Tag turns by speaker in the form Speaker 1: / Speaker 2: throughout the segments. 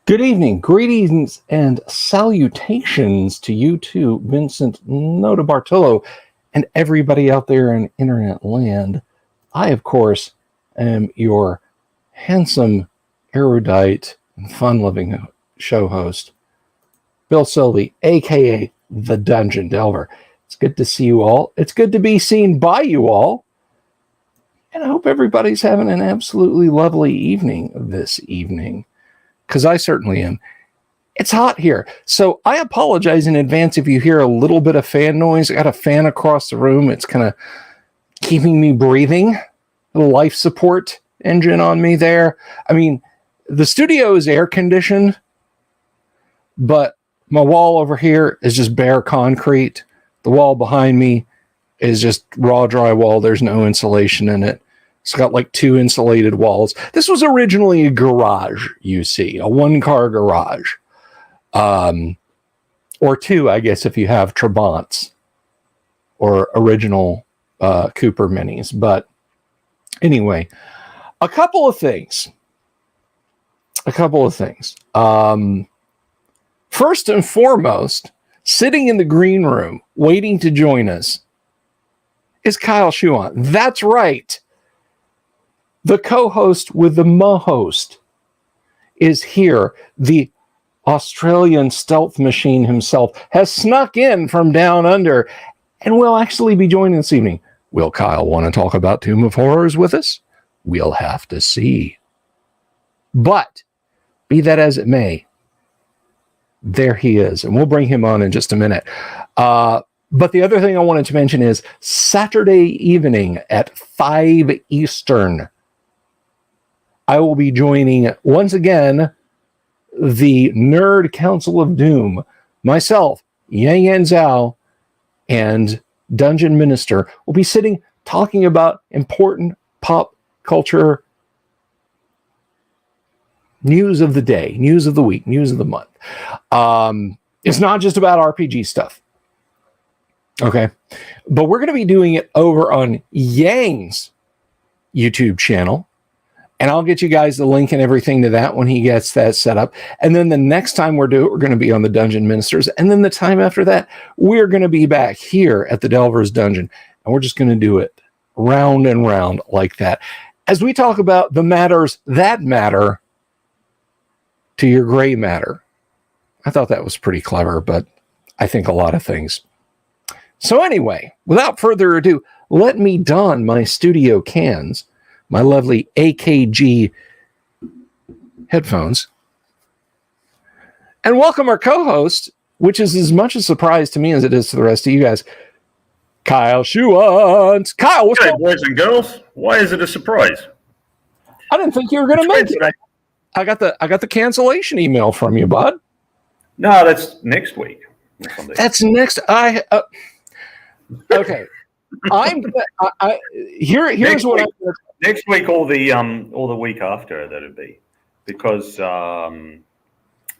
Speaker 1: Good evening, greetings, and salutations to you too, Vincent Nota Bartolo, and everybody out there in internet land. I, of course, am your handsome, erudite, and fun-loving show host, Bill Sylvie, aka the Dungeon Delver. It's good to see you all. It's good to be seen by you all. And I hope everybody's having an absolutely lovely evening this evening, because I certainly am. It's hot here, so I apologize in advance if you hear a little bit of fan noise. I got a fan across the room. It's kind of keeping me breathing. A life support engine on me there. I mean, the studio is air conditioned, but my wall over here is just bare concrete. The wall behind me is just raw drywall. There's no insulation in it. It's got like two insulated walls. This was originally a garage, you see, a one-car garage. Or two, I guess, if you have Trabants or original Cooper Minis. But anyway, a couple of things. First and foremost, sitting in the green room, waiting to join us, is Kyle Schuon. That's right. The co-host with the mo-host is here. The Australian stealth machine himself has snuck in from down under and will actually be joining this evening. Will Kyle want to talk about Tomb of Horrors with us? We'll have to see. But be that as it may, there he is, and we'll bring him on in just a minute. But the other thing I wanted to mention is Saturday evening at 5 Eastern, I will be joining, once again, the Nerd Council of Doom. Myself, Yang Yan Zhao, and Dungeon Minister will be sitting talking about important pop culture news of the day, news of the week, news of the month. It's not just about RPG stuff. Okay. But we're going to be doing it over on Yang's YouTube channel. And I'll get you guys the link and everything to that when he gets that set up. And then the next time we're going to be on the Dungeon Ministers. And then the time after that, we're going to be back here at the Delver's Dungeon. And we're just going to do it round and round like that, as we talk about the matters that matter to your gray matter. I thought that was pretty clever, but I think a lot of things. So anyway, without further ado, let me don my studio cans, my lovely AKG headphones, and welcome our co-host, which is as much a surprise to me as it is to the rest of you guys, Kyle Schuon. Kyle, what's
Speaker 2: up, boys and girls? Why is it a surprise?
Speaker 1: I didn't think you were going to make it. I got the cancellation email from you, bud.
Speaker 2: No, that's next week.
Speaker 1: That's next. Okay. Here's what I'm going to.
Speaker 2: Next week or the week after, that'd be, because so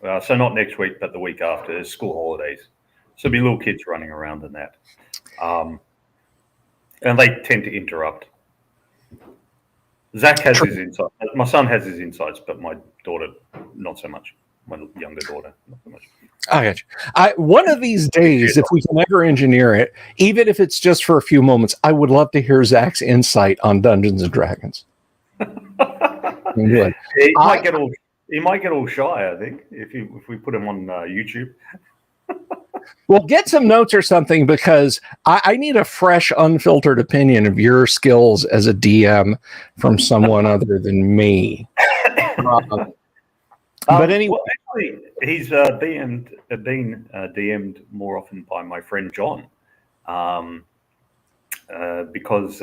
Speaker 2: not next week, but the week after. There's school holidays, so there'll be little kids running around in that, and they tend to interrupt. Zach has his insights. My son has his insights, but my daughter not so much. My younger daughter not so much.
Speaker 1: I got you. One of these days, if we can ever engineer it, even if it's just for a few moments, I would love to hear Zach's insight on Dungeons and Dragons.
Speaker 2: He might get all shy, I think, if we put him on YouTube.
Speaker 1: Well, get some notes or something, because I need a fresh, unfiltered opinion of your skills as a DM from someone other than me. But anyway,
Speaker 2: well, actually, he's been DM'd more often by my friend John, because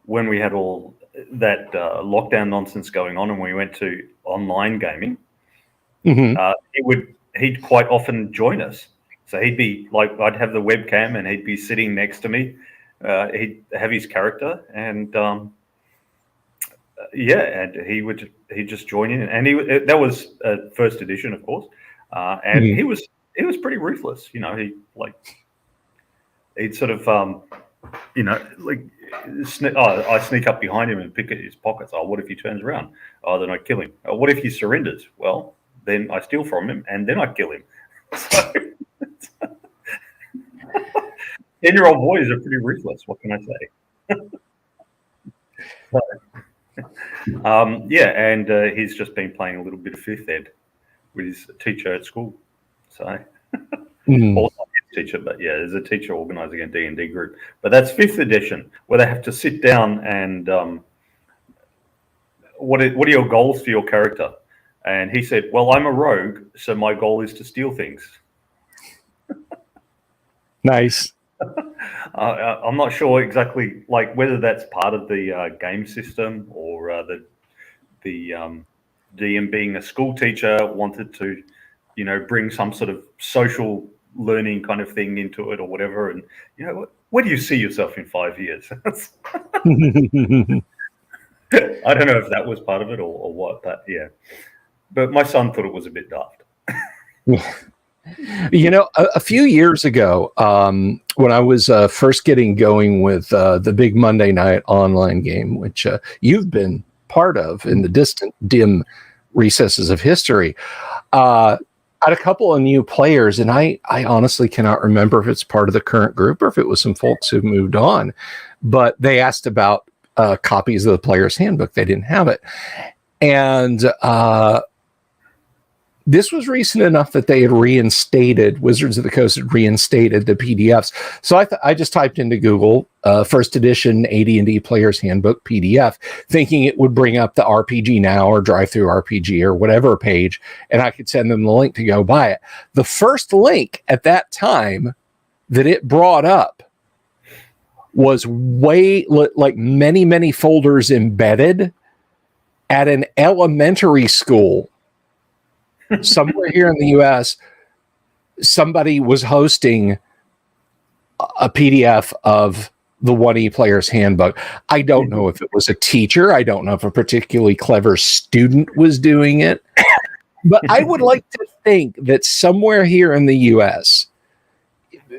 Speaker 2: when we had all that lockdown nonsense going on and we went to online gaming, he'd quite often join us. So he'd be like, I'd have the webcam and he'd be sitting next to me. He'd have his character and he'd just join in, and that was first edition, of course, and he was pretty ruthless, you know. He'd sort of I sneak up behind him and pick at his pockets. Oh, what if he turns around? Oh, then I kill him. Oh, what if he surrenders? Well, then I steal from him, and then I kill him. So 10-year-old boys are pretty ruthless. What can I say? And he's just been playing a little bit of fifth ed with his teacher at school. So, or not his teacher, but yeah, there's a teacher organising a D&D group. But that's 5th edition, where they have to sit down and what are your goals for your character? And he said, well, I'm a rogue, so my goal is to steal things.
Speaker 1: Nice.
Speaker 2: I'm not sure exactly like whether that's part of the game system or the DM being a school teacher wanted to, bring some sort of social learning kind of thing into it or whatever. And, where do you see yourself in 5 years? I don't know if that was part of it or what, but yeah. But my son thought it was a bit daft.
Speaker 1: A few years ago, when I was first getting going with the big Monday night online game, which you've been part of in the distant, dim recesses of history, I had a couple of new players, and I honestly cannot remember if it's part of the current group or if it was some folks who moved on, but they asked about copies of the player's handbook. They didn't have it. And this was recent enough that they had reinstated, Wizards of the Coast had reinstated the PDFs. So I just typed into Google, first edition AD&D Player's Handbook PDF, thinking it would bring up the RPG Now or Drive Through RPG or whatever page, and I could send them the link to go buy it. The first link at that time that it brought up was like many, many folders embedded at an elementary school somewhere here in the US. Somebody was hosting a PDF of the 1E Player's Handbook. I don't know if it was a teacher. I don't know if a particularly clever student was doing it. But I would like to think that somewhere here in the US,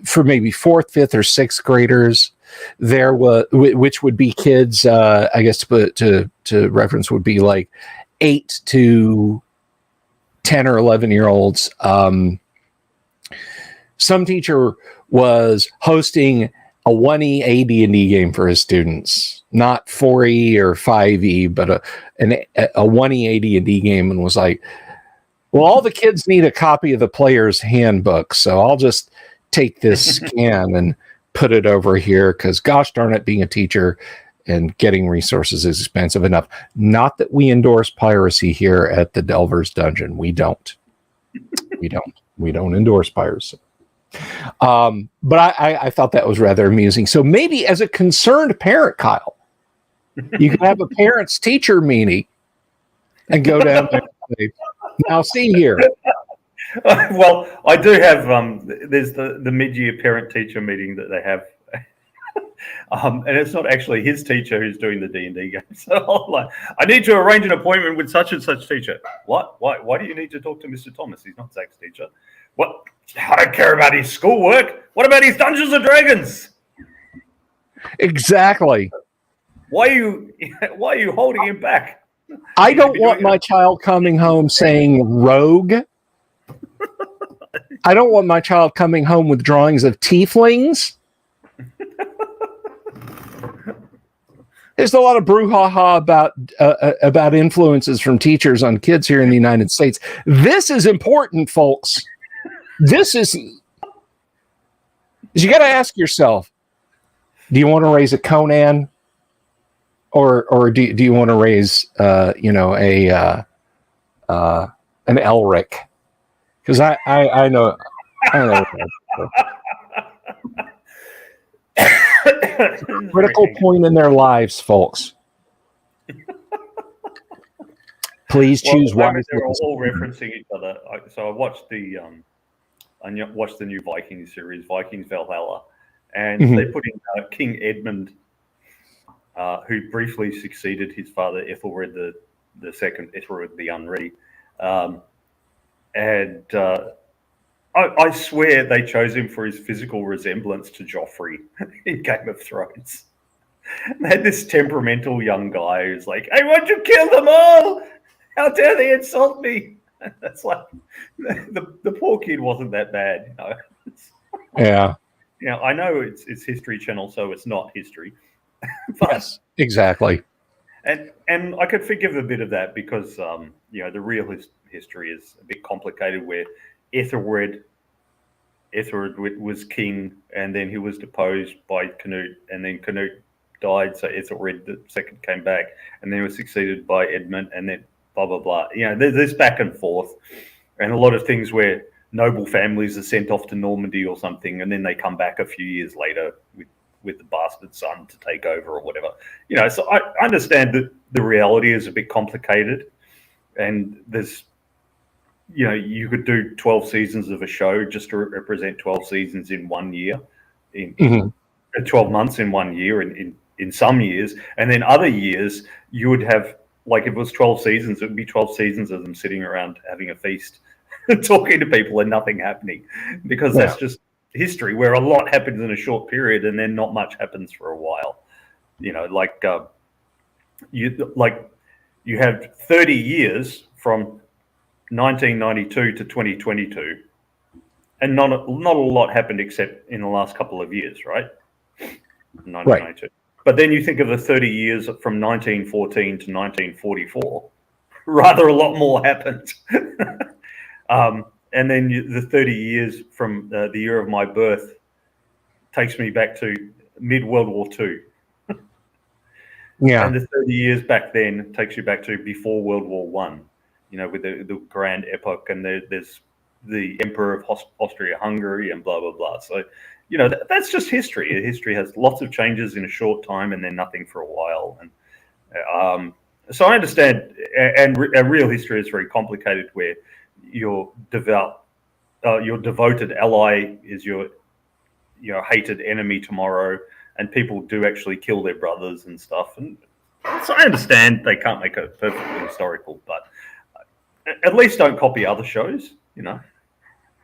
Speaker 1: for maybe 4th, 5th, or 6th graders, there was, which would be kids, I guess to reference would be like 8 to 10 or 11-year-olds. Some teacher was hosting a 1E AD&D game for his students, not 4E or 5E, but a 1E AD&D game, and was like, well, all the kids need a copy of the player's handbook, so I'll just take this scan and put it over here because, gosh darn it, being a teacher and getting resources is expensive enough. Not that we endorse piracy here at the Delver's Dungeon. We don't. We don't endorse piracy. But I thought that was rather amusing. So maybe as a concerned parent, Kyle, you can have a parents teacher meeting and go down there and say, now see here.
Speaker 2: Well, I do have there's the mid-year parent teacher meeting that they have. And it's not actually his teacher who's doing the D&D game. So I'm like, I need to arrange an appointment with such and such teacher. What? Why do you need to talk to Mr. Thomas? He's not Zach's teacher. What? I don't care about his schoolwork. What about his Dungeons and Dragons?
Speaker 1: Exactly.
Speaker 2: Why are you holding him back?
Speaker 1: I don't want my child coming home saying rogue. I don't want my child coming home with drawings of tieflings. There's a lot of brouhaha about influences from teachers on kids here in the United States. This is important, folks. This is... You got to ask yourself, do you want to raise a Conan? Or do you want to raise, an Elric? Because I know... Critical point in their lives, folks. Please choose one.
Speaker 2: They're all referencing each other. So I watched the new Vikings series, Vikings Valhalla, and they put in King Edmund, who briefly succeeded his father Ethelred the second, Ethelred the Unready, I swear they chose him for his physical resemblance to Joffrey in Game of Thrones. They had this temperamental young guy who's like, I want to kill them all! How dare they insult me? That's like the poor kid wasn't that bad, you know.
Speaker 1: Yeah.
Speaker 2: I know it's History Channel, so it's not history. But,
Speaker 1: yes, exactly.
Speaker 2: And I could forgive a bit of that because the real history is a bit complicated, where Ethelred was king, and then he was deposed by Canute, and then Canute died, so Ethelred the second came back, and then was succeeded by Edmund, and then blah blah blah. There's this back and forth, and a lot of things where noble families are sent off to Normandy or something, and then they come back a few years later with the bastard son to take over or whatever. So I understand that the reality is a bit complicated, and there's, you could do 12 seasons of a show just to represent 12 seasons in 1 year, in 12 months in 1 year, in some years, and then other years you would have, like, if it was 12 seasons, it would be 12 seasons of them sitting around having a feast, talking to people and nothing happening, because that's just history, where a lot happens in a short period and then not much happens for a while. You have 30 years from 1992 to 2022, and not a lot happened except in the last couple of years, right? 1992. Right. But then you think of the 30 years from 1914 to 1944, rather a lot more happened. And then the 30 years from the year of my birth takes me back to mid-World War II.
Speaker 1: Yeah.
Speaker 2: And the 30 years back then takes you back to before World War One, with the grand epoch, and there's the Emperor of Austria-Hungary and blah, blah, blah. So, that's just history. History has lots of changes in a short time and then nothing for a while. And so I understand, and real history is very complicated, where your devoted ally is your hated enemy tomorrow, and people do actually kill their brothers and stuff. And so I understand they can't make it perfectly historical, but at least don't copy other shows,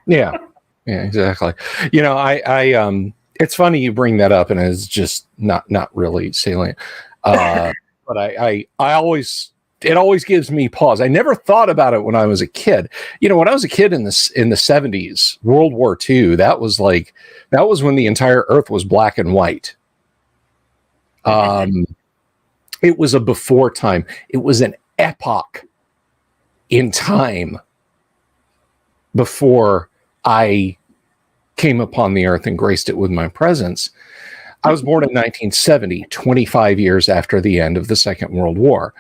Speaker 1: Yeah, exactly. I it's funny you bring that up, and it's just not really salient. But I always, it always gives me pause. I never thought about it when I was a kid. When I was a kid in the 70s, World War II, that was when the entire earth was black and white. It was a before time. It was an epoch in time before I came upon the earth and graced it with my presence. I was born in 1970, 25 years after the end of the Second World War.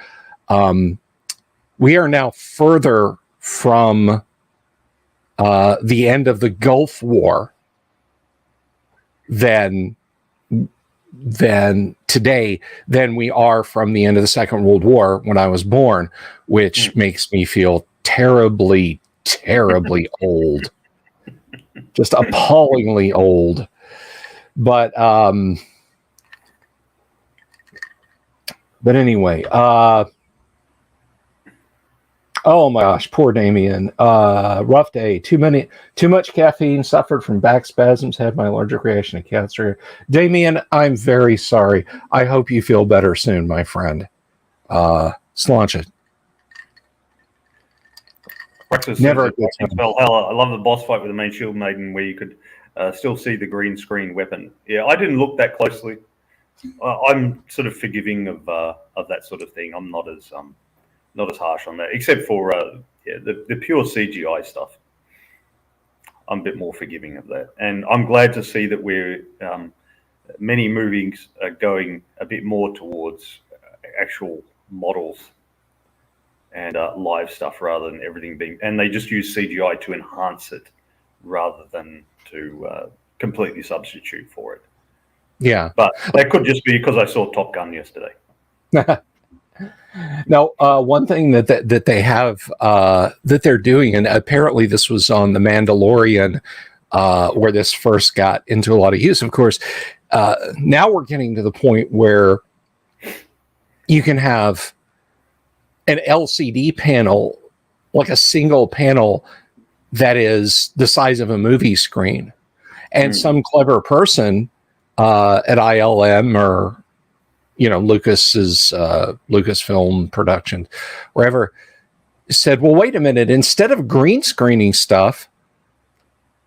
Speaker 1: We are now further from the end of the Gulf War than we are from the end of the Second World War when I was born, which makes me feel terribly, terribly old. Just appallingly old. But anyway, oh my gosh, poor Damien. Rough day. Too much caffeine, suffered from back spasms, had my allergic reaction to cancer. Damien, I'm very sorry. I hope you feel better soon, my friend. Sláinte.
Speaker 2: Never a good spell. Hell, I love the boss fight with the main shield maiden, where you could still see the green screen weapon. Yeah, I didn't look that closely. I'm sort of forgiving of that sort of thing. I'm not as harsh on that, except for the pure CGI stuff. I'm a bit more forgiving of that, and I'm glad to see that we're many movies are going a bit more towards actual models and live stuff, rather than everything being, and they just use CGI to enhance it rather than to completely substitute for it.
Speaker 1: Yeah,
Speaker 2: but that could just be because I saw Top Gun yesterday.
Speaker 1: Now, one thing that they have that they're doing, and apparently this was on The Mandalorian, where this first got into a lot of use. Of course, now we're getting to the point where you can have an LCD panel, like a single panel that is the size of a movie screen, and some clever person at ILM or Lucas's Lucasfilm production, wherever, said, well, wait a minute, instead of green screening stuff,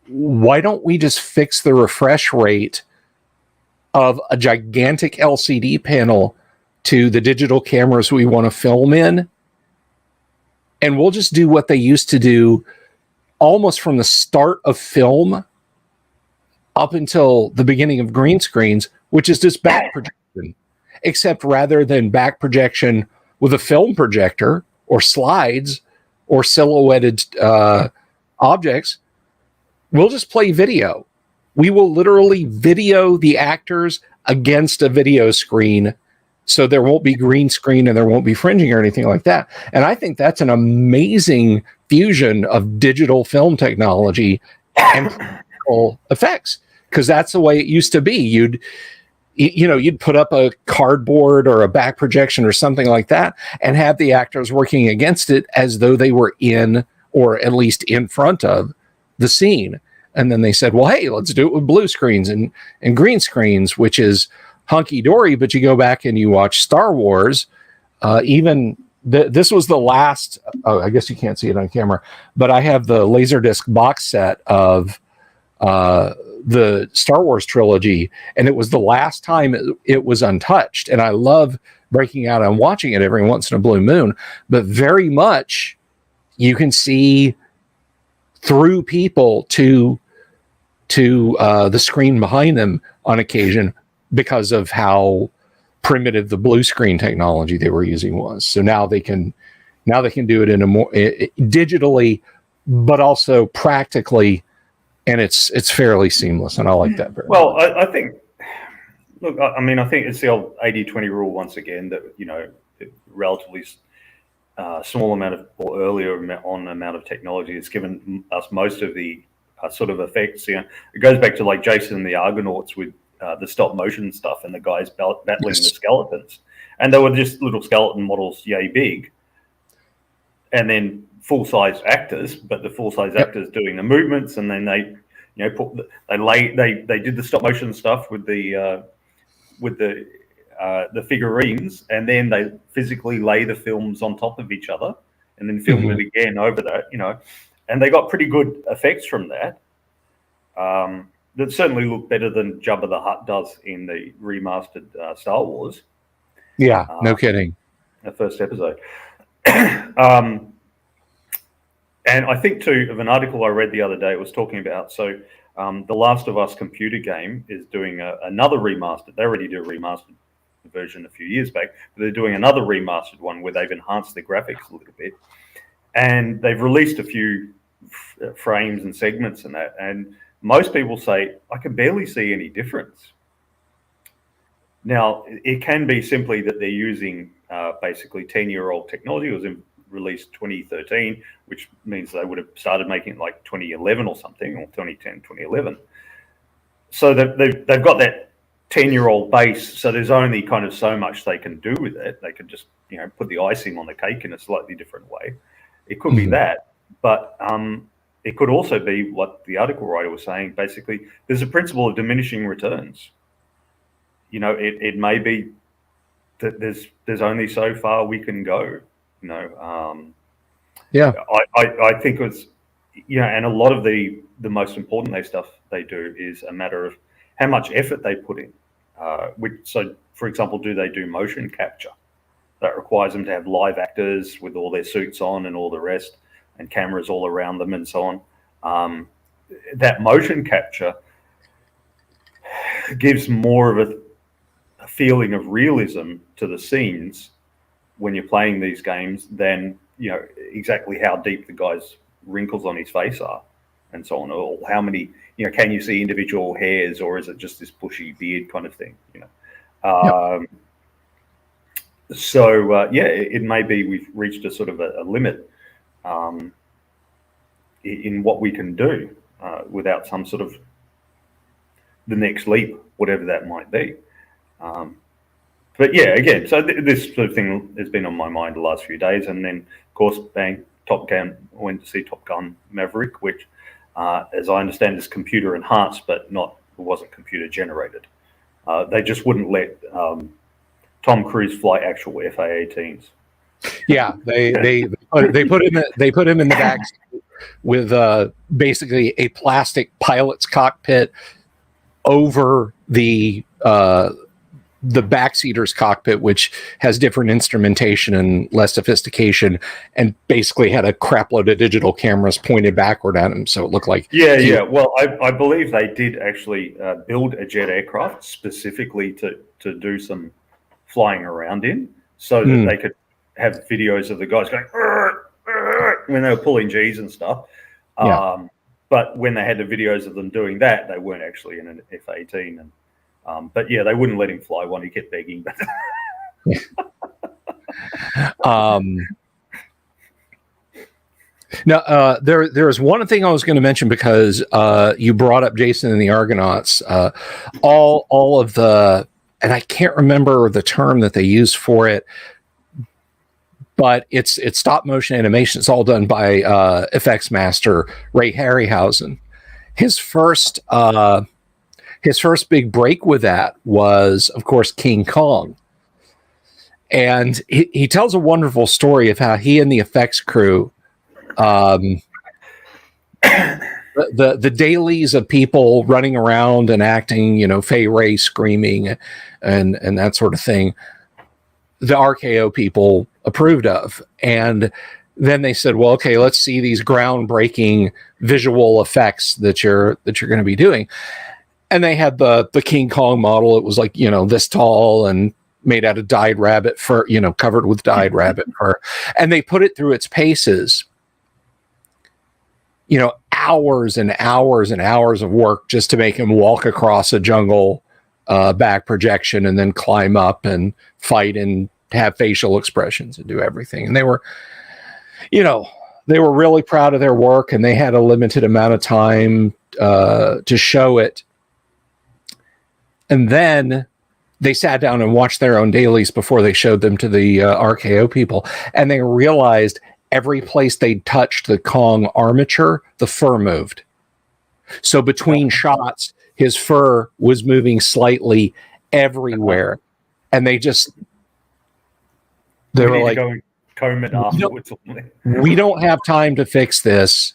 Speaker 1: why don't we just fix the refresh rate of a gigantic LCD panel to the digital cameras we want to film in? And we'll just do what they used to do almost from the start of film up until the beginning of green screens, which is just back projection. Except rather than back projection with a film projector or slides or silhouetted objects, we'll just play video. We will literally video the actors against a video screen, so there won't be green screen and there won't be fringing or anything like that. And I think that's an amazing fusion of digital film technology and practical effects, because that's the way it used to be. You'd put up a cardboard or a back projection or something like that and have the actors working against it as though they were in, or at least in front of, the scene. And then they said, well, hey, let's do it with blue screens and green screens, which is hunky-dory. But you go back and you watch Star Wars, this was the last, I guess you can't see it on camera, but I have the Laserdisc box set of the Star Wars trilogy, and it was the last time it was untouched. And I love breaking out and watching it every once in a blue moon, but very much you can see through people to the screen behind them on occasion because of how primitive the blue screen technology they were using was. So now they can do it in a more digitally, but also practically, and it's fairly seamless, and I like that very
Speaker 2: well. I think. Look, I mean, I think it's the old 80-20 rule once again, that relatively small amount of, or earlier amount of technology has given us most of the sort of effects. It goes back to like Jason and the Argonauts with the stop motion stuff and the guys battling the skeletons, and they were just little skeleton models, yay big, and then full size actors, but the full size actors doing the movements, and then they did the stop motion stuff with the figurines, and then they physically lay the films on top of each other and then film it again over that, and they got pretty good effects from that. That certainly look better than Jabba the Hutt does in the remastered Star Wars.
Speaker 1: Yeah, no kidding.
Speaker 2: The first episode. And I think too, of an article I read the other day, it was talking about, The Last of Us computer game is doing another remastered. They already did a remastered version a few years back, but they're doing another remastered one where they've enhanced the graphics a little bit, and they've released a few frames and segments and that, and most people say, I can barely see any difference. Now, it can be simply that they're using basically 10-year-old technology. It was released 2013, which means they would have started making it like 2011 or something, or 2010, 2011. So they've got that 10-year-old base, so there's only kind of so much they can do with it. They could just, put the icing on the cake in a slightly different way. It could be that, but it could also be what the article writer was saying. Basically, there's a principle of diminishing returns. It may be that there's only so far we can go.
Speaker 1: Yeah,
Speaker 2: I think it's, and a lot of the most important stuff they do is a matter of how much effort they put in. So, for example, do they do motion capture? That requires them to have live actors with all their suits on and all the rest, and cameras all around them and so on. That motion capture gives more of a feeling of realism to the scenes when you're playing these games than exactly how deep the guy's wrinkles on his face are and so on, or how many, can you see individual hairs, or is it just this bushy beard kind of thing? It may be we've reached a sort of a limit in what we can do without some sort of the next leap, whatever that might be. But yeah, again, so this sort of thing has been on my mind the last few days, and then of course, bang, Top Gun. Went to see Top Gun Maverick, which, as I understand, is computer enhanced, but it wasn't computer generated. They just wouldn't let Tom Cruise fly actual FA-18s.
Speaker 1: Yeah, they they put him in the back with basically a plastic pilot's cockpit over the backseater's cockpit, which has different instrumentation and less sophistication, and basically had a crap load of digital cameras pointed backward at him, so it looked like
Speaker 2: Well, I believe they did actually build a jet aircraft specifically to do some flying around in, so that they could have videos of the guys going when they were pulling G's and stuff. But when they had the videos of them doing that, they weren't actually in an F-18. And but yeah, they wouldn't let him fly one. He kept begging.
Speaker 1: Now, there's one thing I was going to mention, because you brought up Jason and the Argonauts. All of the, and I can't remember the term that they use for it, but it's stop motion animation. It's all done by effects master Ray Harryhausen. His first big break with that was, of course, King Kong. And he tells a wonderful story of how he and the effects crew, the dailies of people running around and acting, Fay Ray screaming and that sort of thing, the RKO people approved of. And then they said, well, okay, let's see these groundbreaking visual effects that you're going to be doing. And they had the King Kong model. It was like, this tall and made out of dyed rabbit fur, covered with dyed rabbit fur. And they put it through its paces, hours and hours and hours of work just to make him walk across a jungle back projection and then climb up and fight and have facial expressions and do everything. And they were really proud of their work, and they had a limited amount of time to show it. And then they sat down and watched their own dailies before they showed them to the RKO people. And they realized every place they touched the Kong armature, the fur moved. So between shots, his fur was moving slightly everywhere. And they were like,
Speaker 2: go comb it afterwards.
Speaker 1: We don't have time to fix this.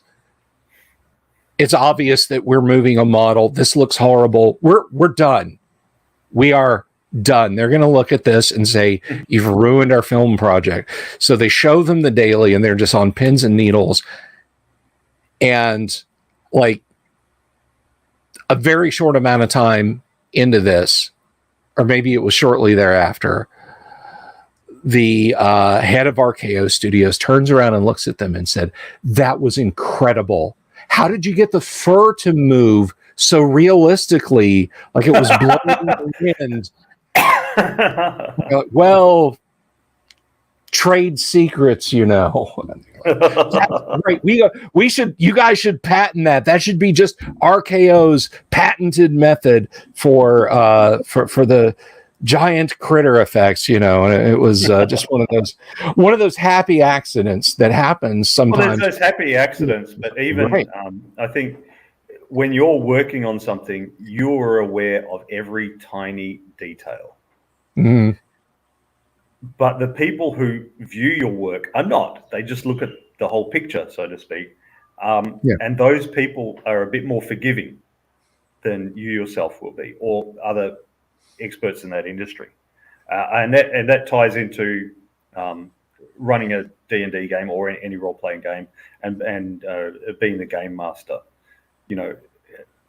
Speaker 1: It's obvious that we're moving a model. This looks horrible. We're done. We are done. They're going to look at this and say, you've ruined our film project. So they show them the daily, and they're just on pins and needles. And like a very short amount of time into this, or maybe it was shortly thereafter, the head of RKO Studios turns around and looks at them and said, that was incredible. How did you get the fur to move so realistically, like it was blowing in the wind? Well, trade secrets, Right. You guys should patent that. That should be just RKO's patented method for the giant critter effects, and it was just one of those happy accidents that happens sometimes.
Speaker 2: Well, there's those happy accidents, but even right. I think when you're working on something, you're aware of every tiny detail.
Speaker 1: Mm-hmm.
Speaker 2: But the people who view your work are not. They just look at the whole picture, so to speak. And those people are a bit more forgiving than you yourself will be, or other experts in that industry. And that ties into running a D&D game or any role-playing game and being the game master.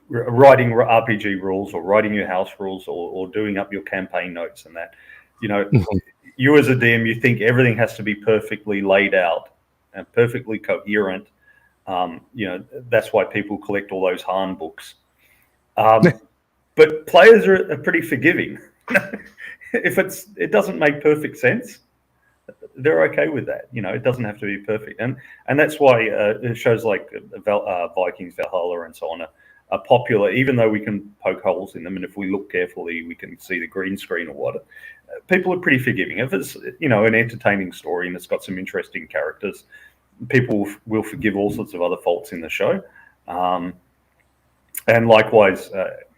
Speaker 2: Writing RPG rules or writing your house rules or doing up your campaign notes and that. You as a DM, you think everything has to be perfectly laid out and perfectly coherent. That's why people collect all those handbooks. But players are pretty forgiving. If it doesn't make perfect sense, they're okay with that. It doesn't have to be perfect, and that's why shows like Vikings Valhalla and so on are popular. Even though we can poke holes in them, and if we look carefully, we can see the green screen or what. People are pretty forgiving. If it's an entertaining story and it's got some interesting characters, people will forgive all sorts of other faults in the show. And likewise,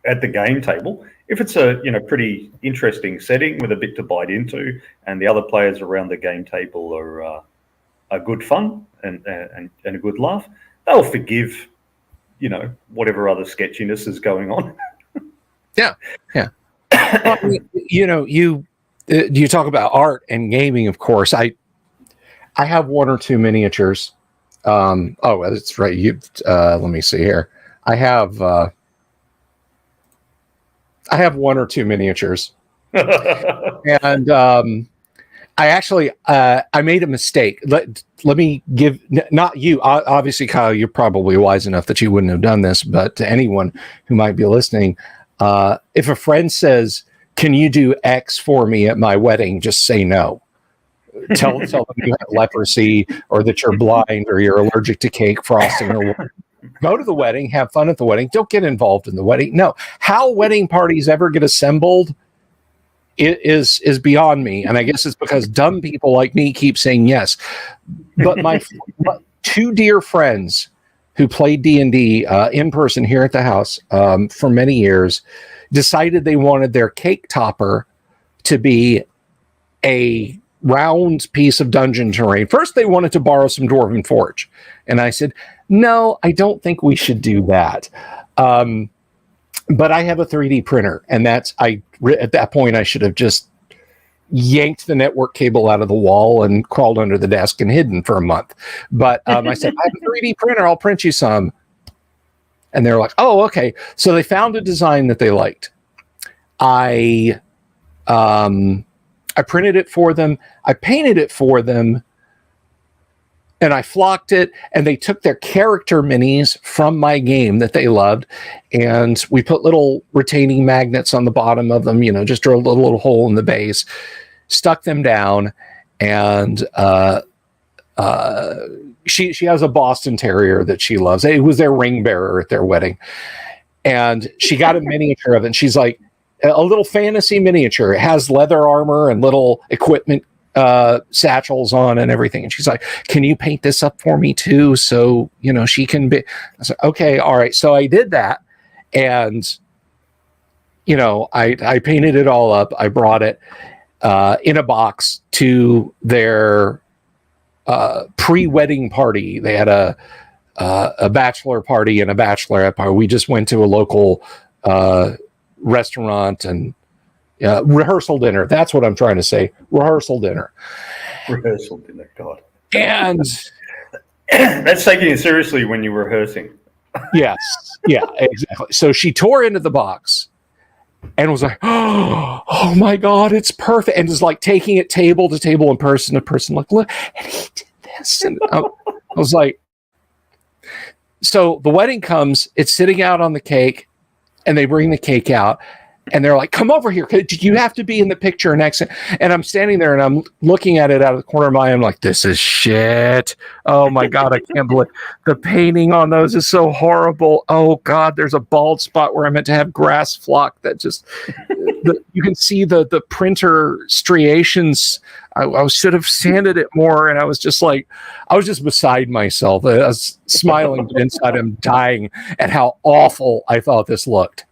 Speaker 2: at the game table, if it's a pretty interesting setting with a bit to bite into, and the other players around the game table are a good fun and a good laugh, they'll forgive, whatever other sketchiness is going on.
Speaker 1: Yeah. Well, you talk about art and gaming. Of course, I have one or two miniatures. That's right. Let me see here. I have one or two miniatures, and I actually I made a mistake. Let me give, not you, obviously, Kyle, you're probably wise enough that you wouldn't have done this, but to anyone who might be listening, if a friend says, "Can you do X for me at my wedding?" just say no. Tell them you have leprosy, or that you're blind, or you're allergic to cake frosting, or whatever. Go to the wedding, have fun at the wedding. Don't get involved in the wedding. No, how wedding parties ever get assembled is beyond me, and I guess it's because dumb people like me keep saying yes. But my two dear friends who played D&D in person here at the house for many years decided they wanted their cake topper to be a round piece of dungeon terrain. First, they wanted to borrow some Dwarven Forge, and I said, "No, I don't think we should do that." But I have a 3D printer, and at that point I should have just yanked the network cable out of the wall and crawled under the desk and hidden for a month. But I said, "I have a 3D printer. I'll print you some." And they're like, "Oh, okay." So they found a design that they liked. I printed it for them. I painted it for them. And I flocked it, and they took their character minis from my game that they loved, and we put little retaining magnets on the bottom of them, just drilled a little hole in the base, stuck them down, and she has a Boston Terrier that she loves. It was their ring bearer at their wedding, and she got a miniature of it, and she's like, a little fantasy miniature. It has leather armor and little equipment satchels on and everything, and she's like, "Can you paint this up for me too, so she can be?" I said, "Okay, all right." So I did that, and I painted it all up. I brought it in a box to their pre-wedding party. They had a bachelor party and a bachelorette party. We just went to a local restaurant and rehearsal dinner. That's what I'm trying to say. Rehearsal dinner.
Speaker 2: God.
Speaker 1: And
Speaker 2: that's taking it seriously when you're rehearsing.
Speaker 1: Yes. Yeah, exactly. So she tore into the box and was like, "Oh my God, it's perfect." And was like taking it table to table and person to person, like, "Look, and he did this." And I was like, so the wedding comes, it's sitting out on the cake, and they bring the cake out. And they're like, "Come over here. You have to be in the picture next." And I'm standing there and I'm looking at it out of the corner of my eye. I'm like, "This is shit. Oh my God, I can't believe the painting on those is so horrible. Oh God, there's a bald spot where I meant to have grass flock that just, you can see the printer striations. I should have sanded it more." And I was just beside myself. I was smiling, but inside I'm dying at how awful I thought this looked.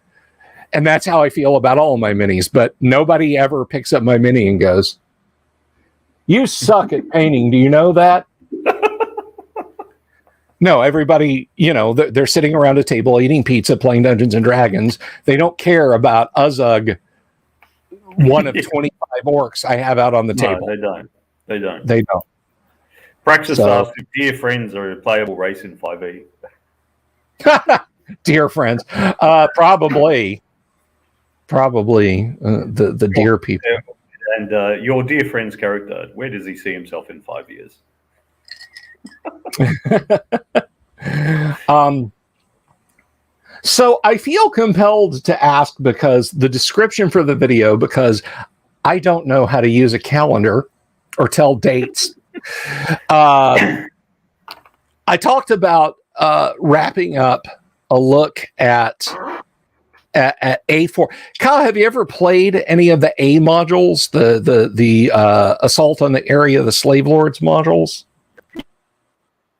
Speaker 1: And that's how I feel about all of my minis. But nobody ever picks up my mini and goes, "You suck at painting. Do you know that?" No, everybody, they're sitting around a table eating pizza, playing Dungeons and Dragons. They don't care about Uzzug, one of 25 orcs I have out on the table.
Speaker 2: They don't. Praxis
Speaker 1: So,
Speaker 2: asked if dear friends are a playable race in 5e.
Speaker 1: Dear friends, probably the deer people.
Speaker 2: And your dear friend's character, where does he see himself in 5 years?
Speaker 1: So I feel compelled to ask, because the description for the video, because I don't know how to use a calendar or tell dates. I talked about wrapping up a look at A4. Kyle, have you ever played any of the A modules, the Assault on the Area of the Slave Lords modules?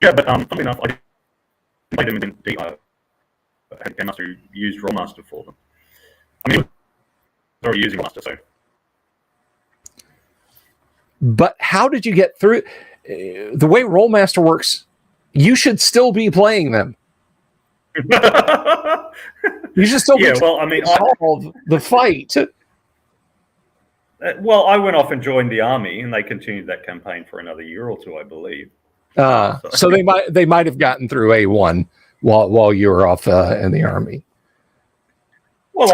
Speaker 2: Yeah, but funny enough, I played them in D. I had Game Master who used Rollmaster for them. I mean, they're using Rollmaster, so.
Speaker 1: But how did you get through? the way Rollmaster works, you should still be playing them. You should still be solve the fight.
Speaker 2: Well, I went off and joined the army, and they continued that campaign for another year or two, I believe.
Speaker 1: So they might have gotten through A1 while you were off in the army.
Speaker 2: Well,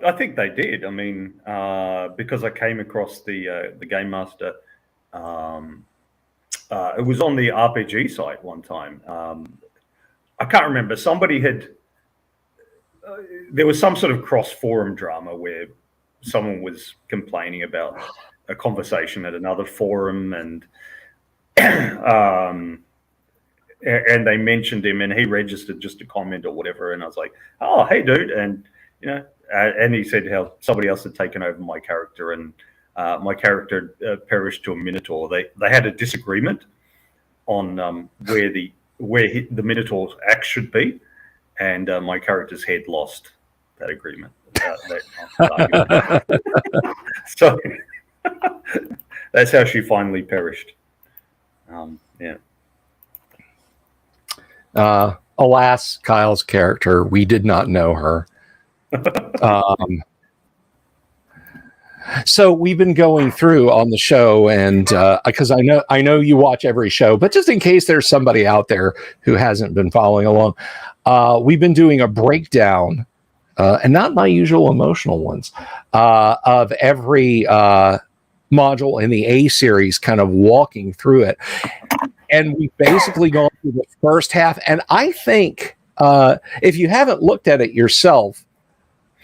Speaker 2: I think they did. I mean, because I came across the Game Master. It was on the RPG site one time. I can't remember. Somebody had. There was some sort of cross-forum drama where someone was complaining about a conversation at another forum, and they mentioned him, and he registered just a comment or whatever. And I was like, "Oh, hey, dude," and and he said how somebody else had taken over my character, and my character perished to a Minotaur. They had a disagreement on where the Minotaur's axe should be, and my character's head lost that agreement. So that's how she finally perished.
Speaker 1: Alas, Kyle's character, we did not know her. So we've been going through on the show, and because I know you watch every show, but just in case there's somebody out there who hasn't been following along, we've been doing a breakdown, and not my usual emotional ones, of every module in the A series, kind of walking through it. And we've basically gone through the first half. And I think if you haven't looked at it yourself,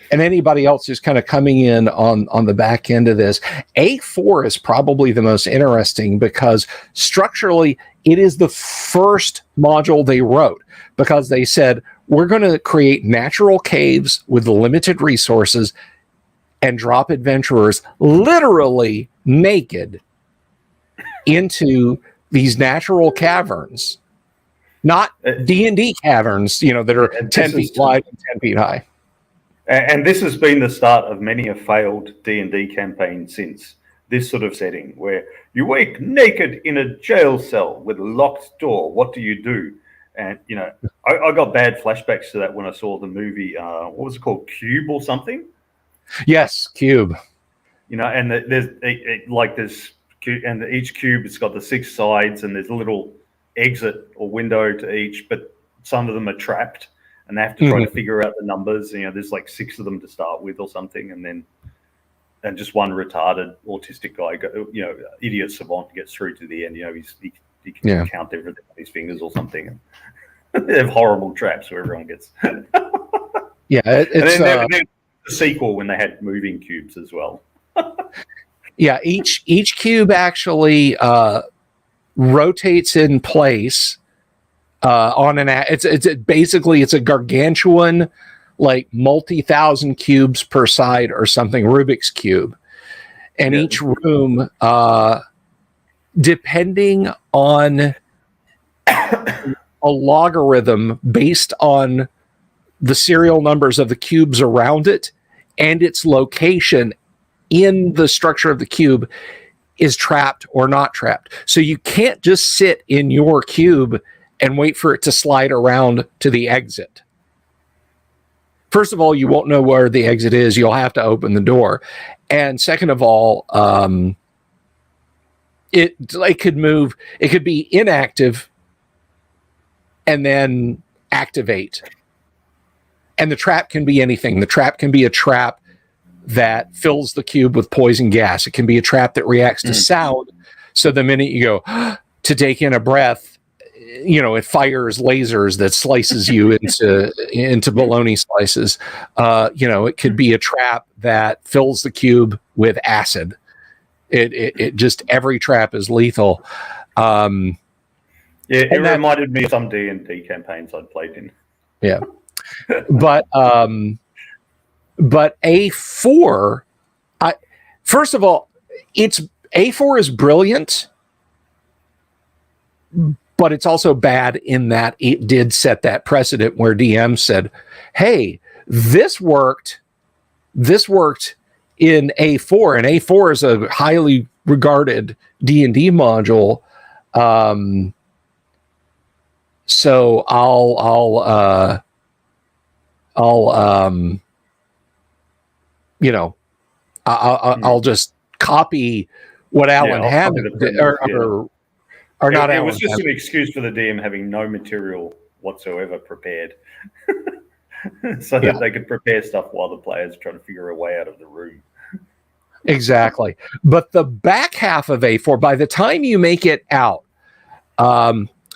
Speaker 1: and anybody else who's kind of coming in on the back end of this, A4 is probably the most interesting because structurally it is the first module they wrote, because they said, we're going to create natural caves with limited resources and drop adventurers literally naked into these natural caverns, not D&D caverns, that are 10 feet wide and 10 feet high.
Speaker 2: And this has been the start of many a failed D&D campaign since, this sort of setting where you wake naked in a jail cell with a locked door. What do you do? And, I got bad flashbacks to that when I saw the movie, what was it called? Cube or something?
Speaker 1: Yes, Cube.
Speaker 2: And there's and each cube has got the 6 sides, and there's a little exit or window to each, but some of them are trapped, and they have to try to figure out the numbers. There's like 6 of them to start with or something, and just one retarded autistic guy, idiot savant gets through to the end. He can count everything on his fingers or something. And they have horrible traps where everyone gets.
Speaker 1: It's
Speaker 2: and then the sequel when they had moving cubes as well.
Speaker 1: Yeah, each cube actually rotates in place on an. It's basically a gargantuan, like multi-thousand cubes per side or something, Rubik's cube, and each room, depending on a logarithm based on the serial numbers of the cubes around it and its location in the structure of the cube, is trapped or not trapped. So you can't just sit in your cube and wait for it to slide around to the exit. First of all, you won't know where the exit is. You'll have to open the door. And second of all, it could move. It could be inactive and then activate. And the trap can be anything. The trap can be a trap that fills the cube with poison gas. It can be a trap that reacts to sound. So the minute you go to take in a breath, it fires lasers that slices you into bologna slices. It could be a trap that fills the cube with acid. It just, every trap is lethal.
Speaker 2: It reminded me of some D&D campaigns I'd played in.
Speaker 1: Yeah. But A4, first of all, A4 is brilliant, but it's also bad in that it did set that precedent where DM said, hey, this worked in A4, and A4 is a highly regarded D&D module, So I'll you know, I'll just copy what Alan
Speaker 2: I'll
Speaker 1: had,
Speaker 2: copy the premise,
Speaker 1: or not
Speaker 2: it
Speaker 1: Alan.
Speaker 2: was just an excuse for the DM having no material whatsoever prepared, so that they could prepare stuff while the players try to figure a way out of the room.
Speaker 1: Exactly. But the back half of A4, by the time you make it out,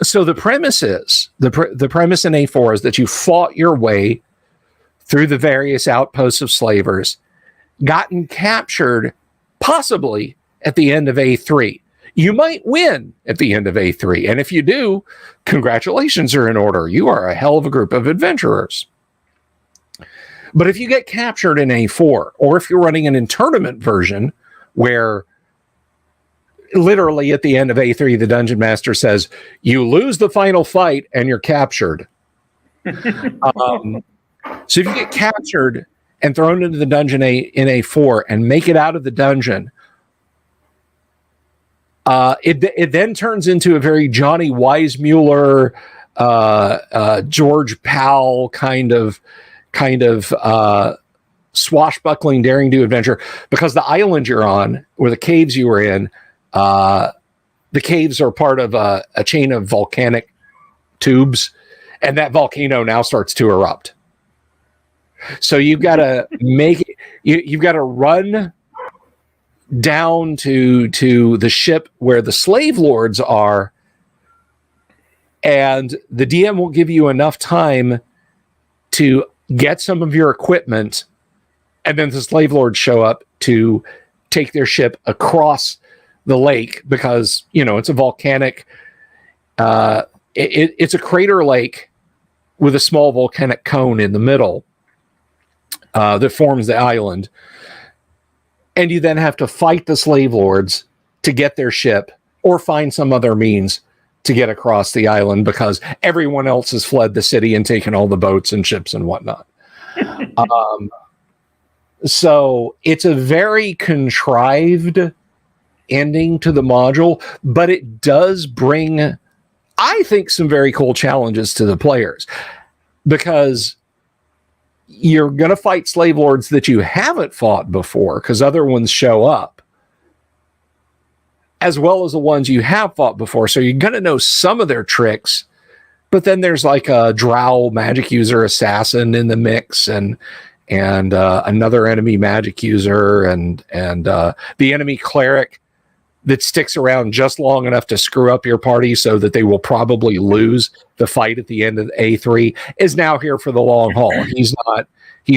Speaker 1: so the premise is the premise in A4 is that you fought your way through the various outposts of slavers, gotten captured, possibly at the end of A3. You might win at the end of A3. And if you do, congratulations are in order. You are a hell of a group of adventurers. But if you get captured in A4, or if you're running an in-tournament version where literally at the end of A3, the dungeon master says, you lose the final fight and you're captured. So if you get captured and thrown into the dungeon in A4 and make it out of the dungeon, it then turns into a very Johnny Weissmuller, George Powell kind of swashbuckling, daring do adventure, because the island you're on, or the caves you were in, the caves are part of a chain of volcanic tubes, and that volcano now starts to erupt. So you've got to make it, you've got to run down to the ship where the slave lords are, and the DM will give you enough time to get some of your equipment, and then the slave lords show up to take their ship across the lake, because it's a volcanic it's a crater lake with a small volcanic cone in the middle that forms the island. And you then have to fight the slave lords to get their ship, or find some other means to get across the island, because everyone else has fled the city and taken all the boats and ships and whatnot. So it's a very contrived ending to the module, but it does bring, I think, some very cool challenges to the players, because you're going to fight slave lords that you haven't fought before, because other ones show up, as well as the ones you have fought before. So you're going to know some of their tricks, but then there's like a drow magic user assassin in the mix, and another enemy magic user, and the enemy cleric that sticks around just long enough to screw up your party so that they will probably lose the fight at the end of A3 is now here for the long haul. He's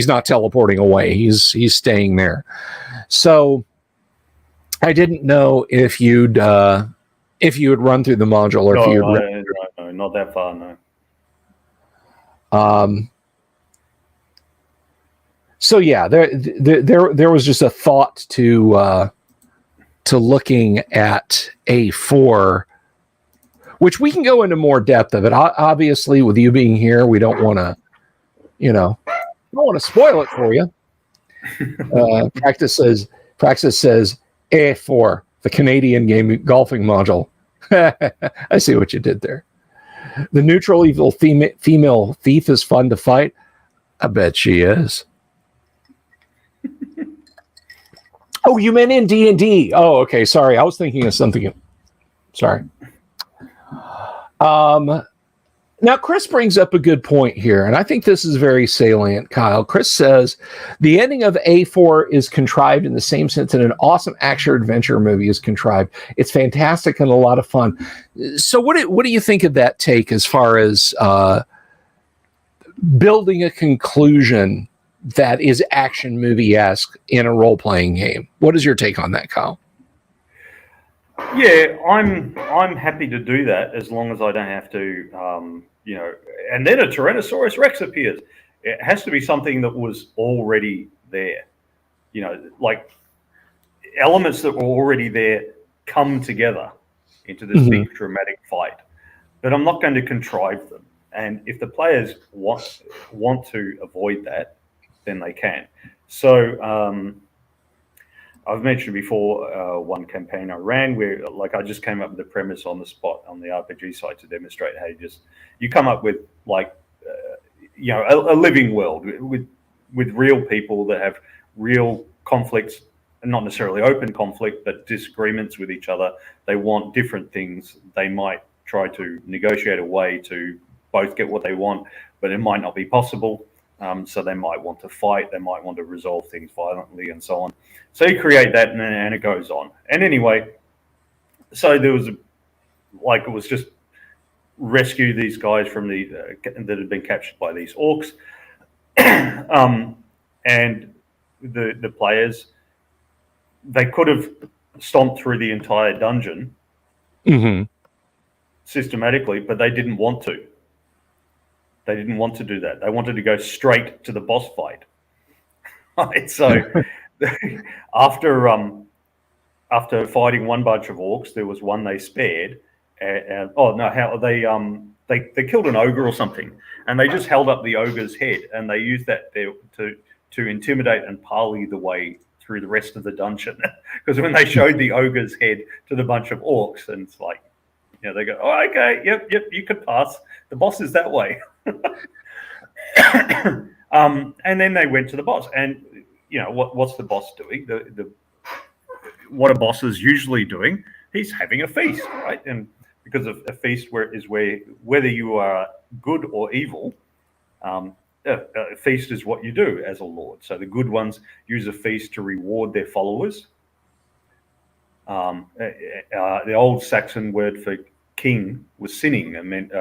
Speaker 1: not teleporting away. He's staying there. So I didn't know if you'd run through the module, or if you'd
Speaker 2: no, not that far, no.
Speaker 1: So yeah, there was just a thought to looking at A4, which we can go into more depth of it. Obviously, with you being here, we don't want to, spoil it for you. Praxis says A4, the Canadian game golfing module. I see what you did there. The neutral evil female thief is fun to fight. I bet she is. Oh, you meant in D&D. Oh, okay. Sorry. I was thinking of something. Sorry. Now, Chris brings up a good point here, and I think this is very salient, Kyle. Chris says, the ending of A4 is contrived in the same sense that an awesome action-adventure movie is contrived. It's fantastic and a lot of fun. So what do you think of that take as far as building a conclusion that is action movie-esque in a role-playing game? What is your take on that, Kyle?
Speaker 2: Yeah, I'm happy to do that, as long as I don't have to, and then a Tyrannosaurus Rex appears. It has to be something that was already there. Like elements that were already there come together into this big dramatic fight. But I'm not going to contrive them. And if the players want to avoid that, then they can. So I've mentioned before one campaign I ran where like I just came up with the premise on the spot on the RPG site to demonstrate how you come up with like a living world with real people that have real conflicts, and not necessarily open conflict, but disagreements with each other. They want different things. They might try to negotiate a way to both get what they want, but it might not be possible. So they might want to fight, they might want to resolve things violently, and so on. So you create that, and it goes on. And anyway, so there was it was just rescue these guys from that had been captured by these orcs, and the players, they could have stomped through the entire dungeon systematically, but they didn't want to. They didn't want to do that. They wanted to go straight to the boss fight. Right, so after fighting one bunch of orcs, there was one they spared. How they killed an ogre or something, and they just held up the ogre's head, and they used that to intimidate and parley the way through the rest of the dungeon. Because when they showed the ogre's head to the bunch of orcs, and it's like, they go, "Oh, okay, yep, you could pass. The boss is that way." And then they went to the boss, and what's the boss doing? What a boss is usually doing, he's having a feast, right? And because of a feast is where whether you are good or evil, a feast is what you do as a lord. So the good ones use a feast to reward their followers. The old Saxon word for king was sinning, and meant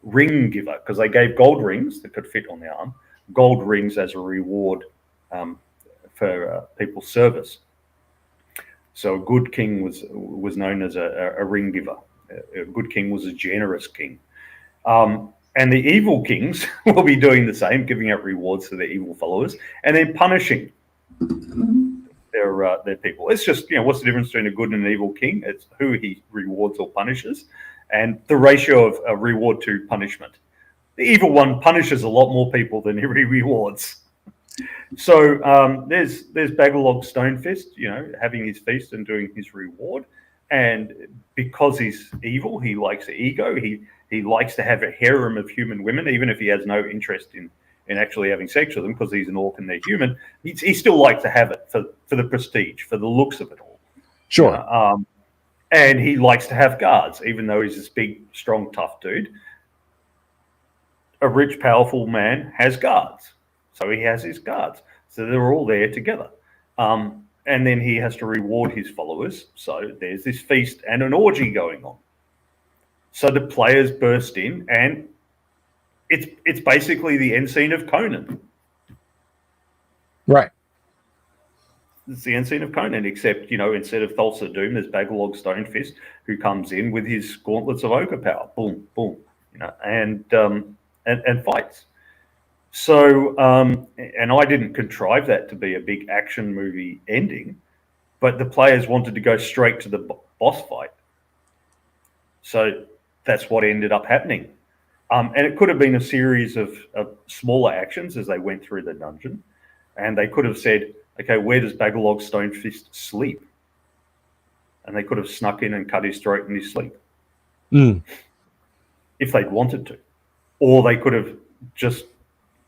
Speaker 2: ring giver, because they gave gold rings that could fit on their arm, gold rings as a reward for people's service. So a good king was known as a ring giver. A good king was a generous king. And the evil kings will be doing the same, giving out rewards to their evil followers, and then punishing their people. It's just, what's the difference between a good and an evil king? It's who he rewards or punishes, and the ratio of reward to punishment. The evil one punishes a lot more people than he rewards. So there's Bagalog Stonefist, having his feast and doing his reward. And because he's evil, he likes ego. He likes to have a harem of human women, even if he has no interest in actually having sex with them, because he's an orc and they're human. He still likes to have it for the prestige, for the looks of it all.
Speaker 1: Sure.
Speaker 2: And he likes to have guards, even though he's this big, strong, tough dude. A rich, powerful man has guards. So he has his guards. So they're all there together. And then he has to reward his followers. So there's this feast and an orgy going on. So the players burst in, and it's basically the end scene of Conan.
Speaker 1: Right.
Speaker 2: It's the end scene of Conan, except, instead of Thulsa Doom, there's Bagalog Stonefist, who comes in with his gauntlets of ogre power. Boom, boom, and fights. So, and I didn't contrive that to be a big action movie ending, but the players wanted to go straight to the boss fight. So that's what ended up happening. And it could have been a series of smaller actions as they went through the dungeon. And they could have said, okay, where does Bagalog Stonefist sleep? And they could have snuck in and cut his throat in his sleep. If they'd wanted to. Or they could have just,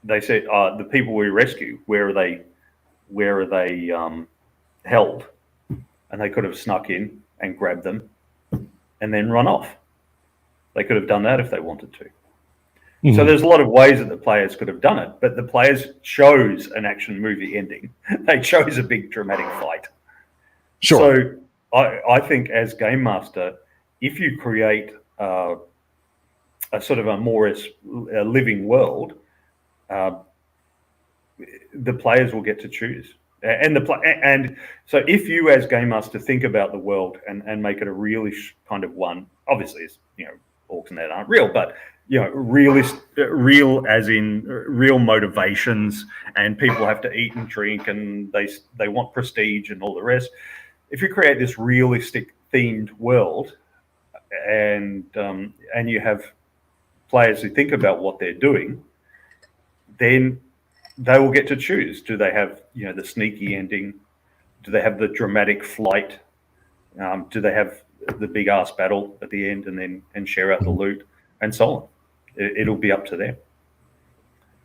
Speaker 2: they said, the people we rescue, where are they held? And they could have snuck in and grabbed them and then run off. They could have done that if they wanted to. So there's a lot of ways that the players could have done it, but the players chose an action movie ending. They chose a big dramatic fight.
Speaker 1: Sure.
Speaker 2: So I think as game master, if you create a sort of a more living world, the players will get to choose. And so if you as game master think about the world and make it a really kind of one, obviously it's, orcs and that aren't real, but real as in real motivations, and people have to eat and drink, and they want prestige and all the rest. If you create this realistic themed world, and you have players who think about what they're doing, then they will get to choose. Do they have the sneaky ending? Do they have the dramatic flight? Do they have the big ass battle at the end and share out the loot and so on? It'll be up to them.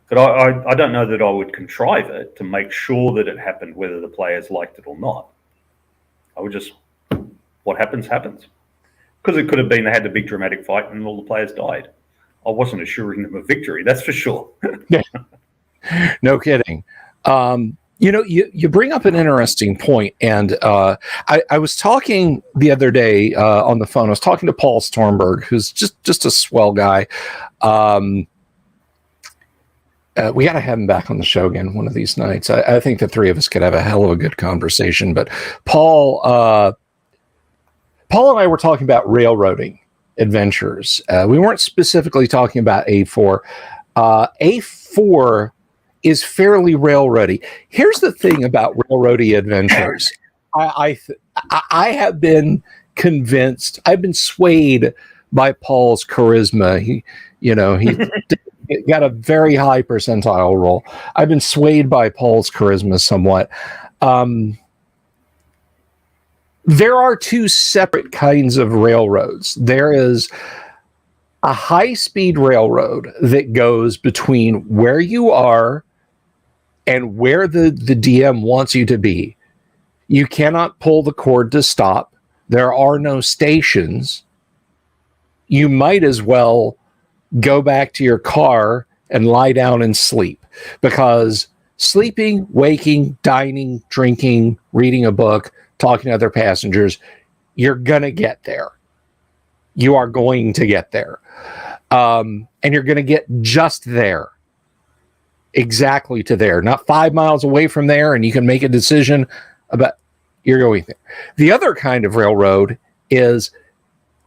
Speaker 2: But I don't know that I would contrive it to make sure that it happened, whether the players liked it or not. I would just, what happens, happens. Because it could have been they had the big dramatic fight and all the players died. I wasn't assuring them of victory, that's for sure.
Speaker 1: Yeah. No kidding. You bring up an interesting point, and I was talking the other day on the phone. I was talking to Paul Stormberg, who's just a swell guy. We got to have him back on the show again one of these nights. I think the three of us could have a hell of a good conversation. But Paul and I were talking about railroading adventures. We weren't specifically talking about A4. A4 is fairly railroady. Here's the thing about railroady adventures. I have been convinced. I've been swayed by Paul's charisma. He got a very high percentile roll. I've been swayed by Paul's charisma somewhat. There are two separate kinds of railroads. There is a high-speed railroad that goes between where you are and where the DM wants you to be. You cannot pull the cord to stop. There are no stations. You might as well go back to your car and lie down and sleep, because sleeping, waking, dining, drinking, reading a book, talking to other passengers, you're going to get there. You are going to get there. And you're going to get just there. Exactly to there. Not 5 miles away from there, and you can make a decision about you're going there. The other kind of railroad is,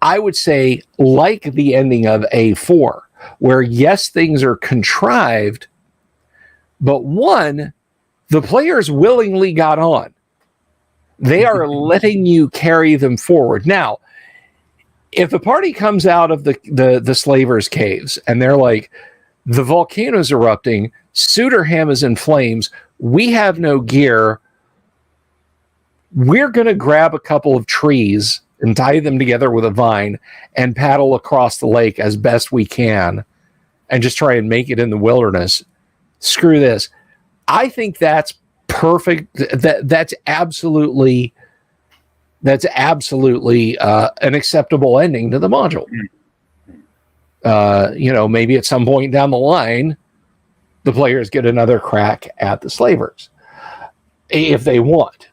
Speaker 1: I would say, like the ending of A4, where yes, things are contrived, but one, the players willingly got on. They are letting you carry them forward. Now, if the party comes out of the slavers' caves and they're like, the volcano's erupting, Suderham is in flames, we have no gear, we're going to grab a couple of trees and tie them together with a vine and paddle across the lake as best we can and just try and make it in the wilderness. Screw this. I think that's perfect. That's absolutely an acceptable ending to the module. Maybe at some point down the line, the players get another crack at the slavers if they want.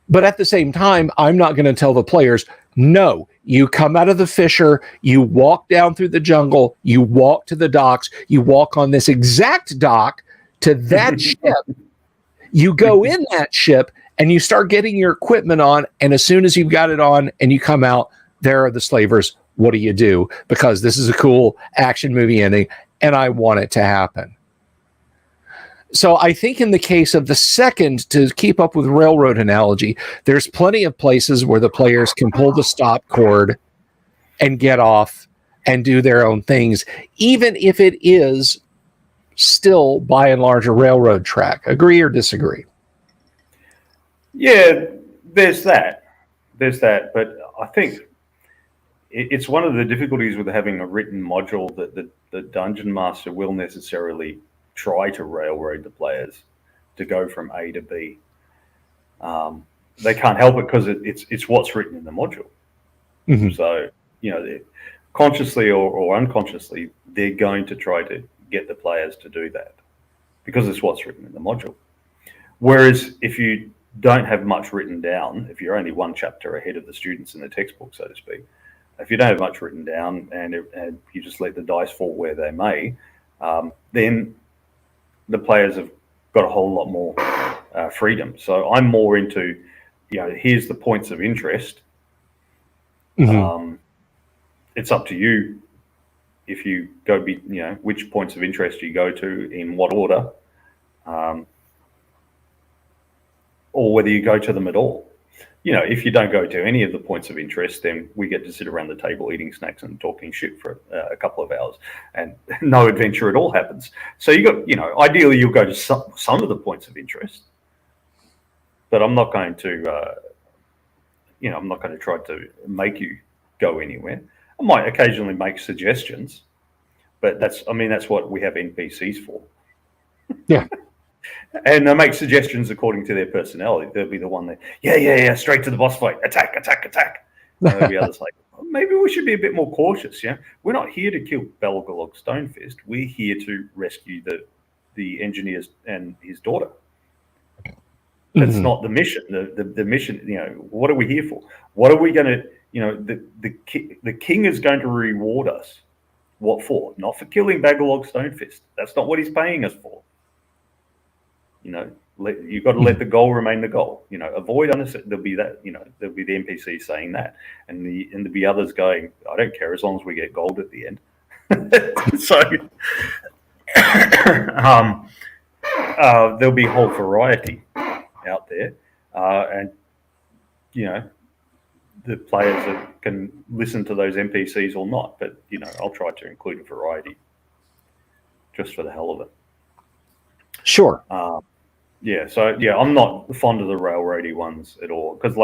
Speaker 1: But at the same time, I'm not going to tell the players, no, you come out of the fissure, you walk down through the jungle, you walk to the docks, you walk on this exact dock to that ship, you go in that ship, and you start getting your equipment on, and as soon as you've got it on and you come out, there are the slavers. What do you do? Because this is a cool action movie ending, and I want it to happen. So I think in the case of the second, to keep up with railroad analogy, there's plenty of places where the players can pull the stop cord and get off and do their own things, even if it is still by and large a railroad track. Agree or disagree?
Speaker 2: Yeah, there's that. But I think it's one of the difficulties with having a written module that the dungeon master will necessarily try to railroad the players to go from A to B. They can't help it because it's what's written in the module. Mm-hmm. So, consciously or unconsciously, they're going to try to get the players to do that because it's what's written in the module. Whereas if you don't have much written down, if you're only one chapter ahead of the students in the textbook, so to speak, if you don't have much written down and you just let the dice fall where they may, then the players have got a whole lot more freedom. So I'm more into, here's the points of interest. Mm-hmm. It's up to you if you go, which points of interest you go to in what order, or whether you go to them at all. if you don't go to any of the points of interest, then we get to sit around the table eating snacks and talking shit for a couple of hours, and no adventure at all happens. So ideally you'll go to some of the points of interest, but I'm not going to, I'm not going to try to make you go anywhere. I might occasionally make suggestions, but that's what we have NPCs for.
Speaker 1: Yeah.
Speaker 2: And they make suggestions according to their personality. They'll be the one that, yeah, straight to the boss fight, attack. And there'll be others like, well, maybe we should be a bit more cautious. Yeah, we're not here to kill Balagolog Stonefist. We're here to rescue the engineers and his daughter. That's not the mission. The mission. What are we here for? What are we going to? The king is going to reward us. What for? Not for killing Balagolog Stonefist. That's not what he's paying us for. You've got to let the goal remain the goal. Avoid unnecessary. There'll be that. There'll be the NPC saying that, and there'll be others going, I don't care as long as we get gold at the end. So there'll be a whole variety out there, and the players that can listen to those NPCs or not. But I'll try to include a variety, just for the hell of it.
Speaker 1: Sure.
Speaker 2: I'm not fond of the railroady ones at all, because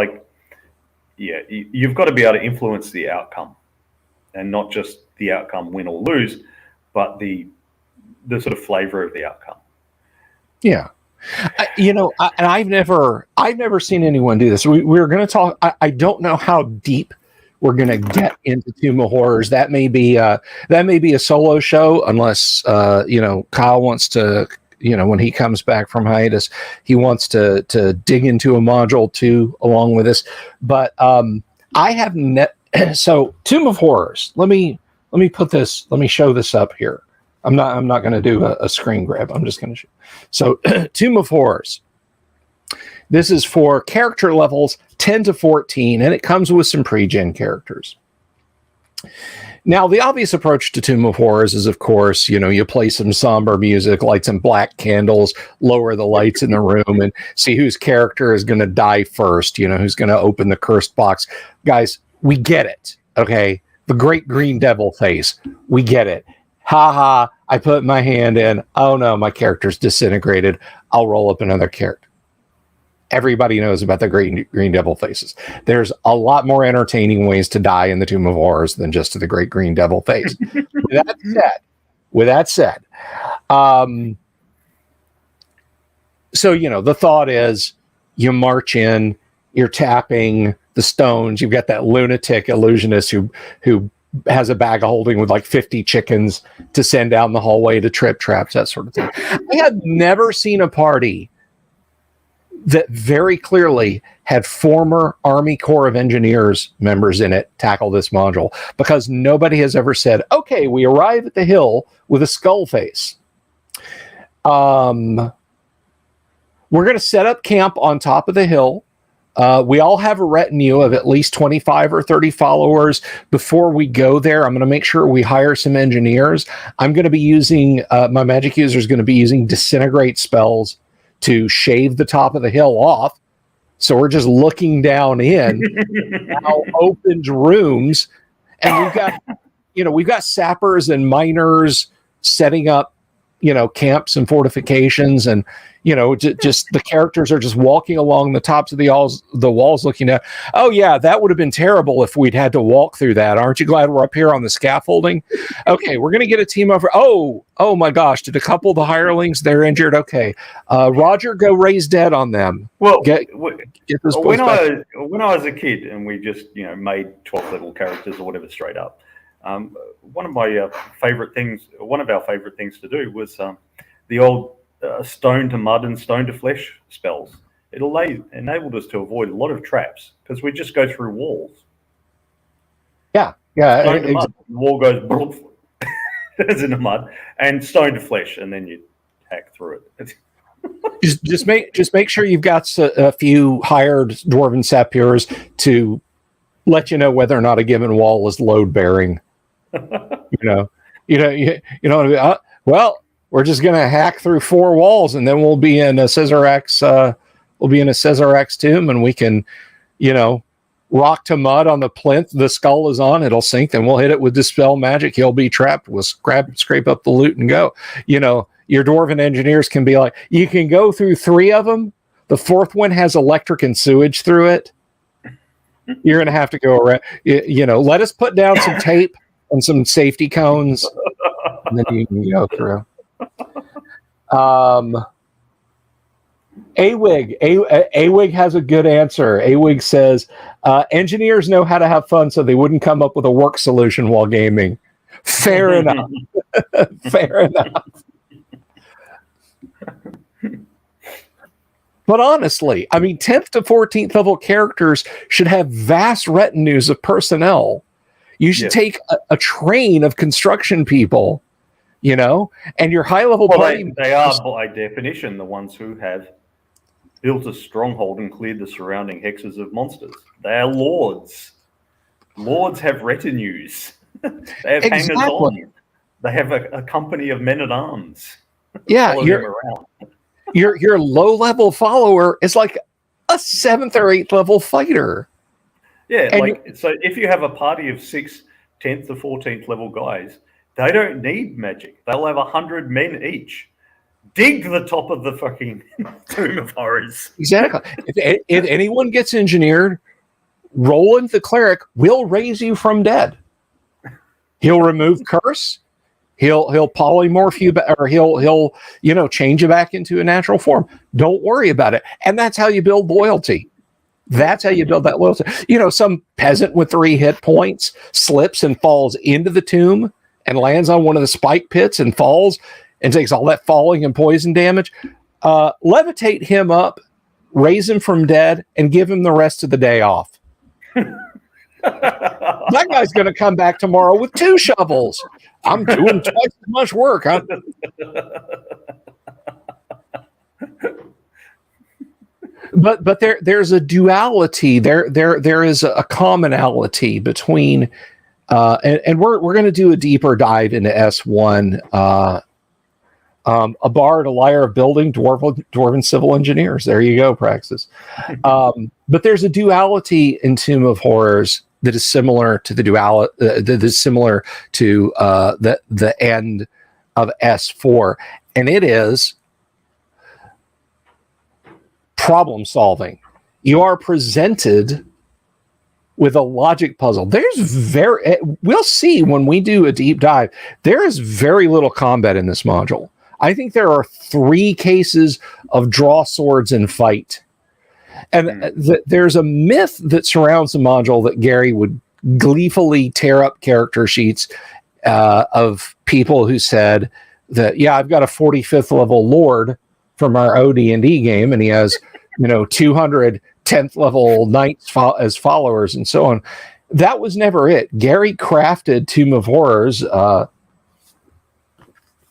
Speaker 2: you've got to be able to influence the outcome, and not just the outcome, win or lose, but the sort of flavor of the outcome.
Speaker 1: Yeah. And I've never seen anyone do this. We're going to talk. I don't know how deep we're going to get into Tomb of Horrors. That may be a solo show, unless Kyle wants to. When he comes back from hiatus, he wants to dig into a module too, along with us. But I have so Tomb of Horrors. Let me show this up here. I'm not going to do a screen grab. I'm just going to show. So Tomb of Horrors. This is for character levels 10 to 14, and it comes with some pre-gen characters. Now, the obvious approach to Tomb of Horrors is, of course, you play some somber music, light some black candles, lower the lights in the room, and see whose character is going to die first, who's going to open the cursed box. Guys, we get it, okay? The great green devil face, we get it. Ha ha, I put my hand in. Oh no, my character's disintegrated. I'll roll up another character. Everybody knows about the green devil faces. There's a lot more entertaining ways to die in the Tomb of Horrors than just to the great green devil face. With that said, so the thought is you march in, you're tapping the stones. You've got that lunatic illusionist who has a bag of holding with like 50 chickens to send down the hallway to trip traps, that sort of thing. I have never seen a party that very clearly had former Army Corps of Engineers members in it tackle this module, because nobody has ever said, okay, we arrive at the hill with a Skullface. We're going to set up camp on top of the hill. We all have a retinue of at least 25 or 30 followers. Before we go there, I'm going to make sure we hire some engineers. I'm going to be using, my magic user is going to be using disintegrate spells to shave the top of the hill off. So we're just looking down in now opened rooms, and we've got sappers and miners setting up, camps and fortifications, and just the characters are just walking along the tops of the walls looking at, oh yeah, that would have been terrible if we'd had to walk through that. Aren't you glad we're up here on the scaffolding? Okay, we're going to get a team over. Oh my gosh, did a couple of the hirelings, they're injured? Okay, Roger, go raise dead on them.
Speaker 2: Well, get this when I was a kid and we just made 12 level characters or whatever straight up, one of our favorite things to do was the old stone to mud and stone to flesh spells. It enabled us to avoid a lot of traps because we just go through walls.
Speaker 1: Yeah.
Speaker 2: Stone to mud, the wall goes as in the mud, and stone to flesh, and then you hack through it.
Speaker 1: just make sure you've got a few hired dwarven sappers to let you know whether or not a given wall is load bearing. Well, we're just going to hack through 4 walls, and then we'll be in a Scissor X. We'll be in a Scissor X tomb, and we can, rock to mud on the plinth the skull is on, it'll sink, then we'll hit it with Dispel Magic, he'll be trapped, we'll scrape up the loot and go. Your Dwarven engineers can be like, you can go through 3 of them, the 4th one has electric and sewage through it, you're going to have to go around, let us put down some tape and some safety cones, and then you can go through. Awig has a good answer. Awig says, engineers know how to have fun, so they wouldn't come up with a work solution while gaming. Fair enough. Fair enough. But honestly, 10th to 14th level characters should have vast retinues of personnel. You should take a train of construction people, and your high level party.
Speaker 2: They are by definition the ones who have built a stronghold and cleared the surrounding hexes of monsters. They are lords. Lords have retinues. They have hangers on. They have a company of men at arms.
Speaker 1: Yeah, your low level follower is like a 7th or 8th level fighter.
Speaker 2: Yeah, so if you have a party of 6 10th to 14th level guys, they don't need magic. They'll have 100 men each. Dig the top of the fucking Tomb of Horrors.
Speaker 1: Exactly. If anyone gets engineered, Roland the cleric will raise you from dead. He'll remove curse. He'll polymorph you, or he'll change you back into a natural form. Don't worry about it. And that's how you build loyalty. That's how you build that loyalty. Some peasant with 3 hit points slips and falls into the tomb and lands on one of the spike pits and falls and takes all that falling and poison damage. Levitate him up, raise him from dead, and give him the rest of the day off. That guy's going to come back tomorrow with 2 shovels. I'm doing twice as much work. But there's a duality. There is a commonality between, and we're going to do a deeper dive into S1. A bard, a liar of building, dwarven civil engineers. There you go, Praxis. But there's a duality in Tomb of Horrors that is similar to the the end of S4, and it is problem solving. You are presented with a logic puzzle. We'll see when we do a deep dive. There is very little combat in this module. I think there are 3 cases of draw swords and fight. And there's a myth that surrounds the module that Gary would gleefully tear up character sheets of people who said that, yeah, I've got a 45th level lord from our AD&D game, and he has, 200 10th level knights as followers and so on. That was never it. Gary crafted Tomb of Horrors.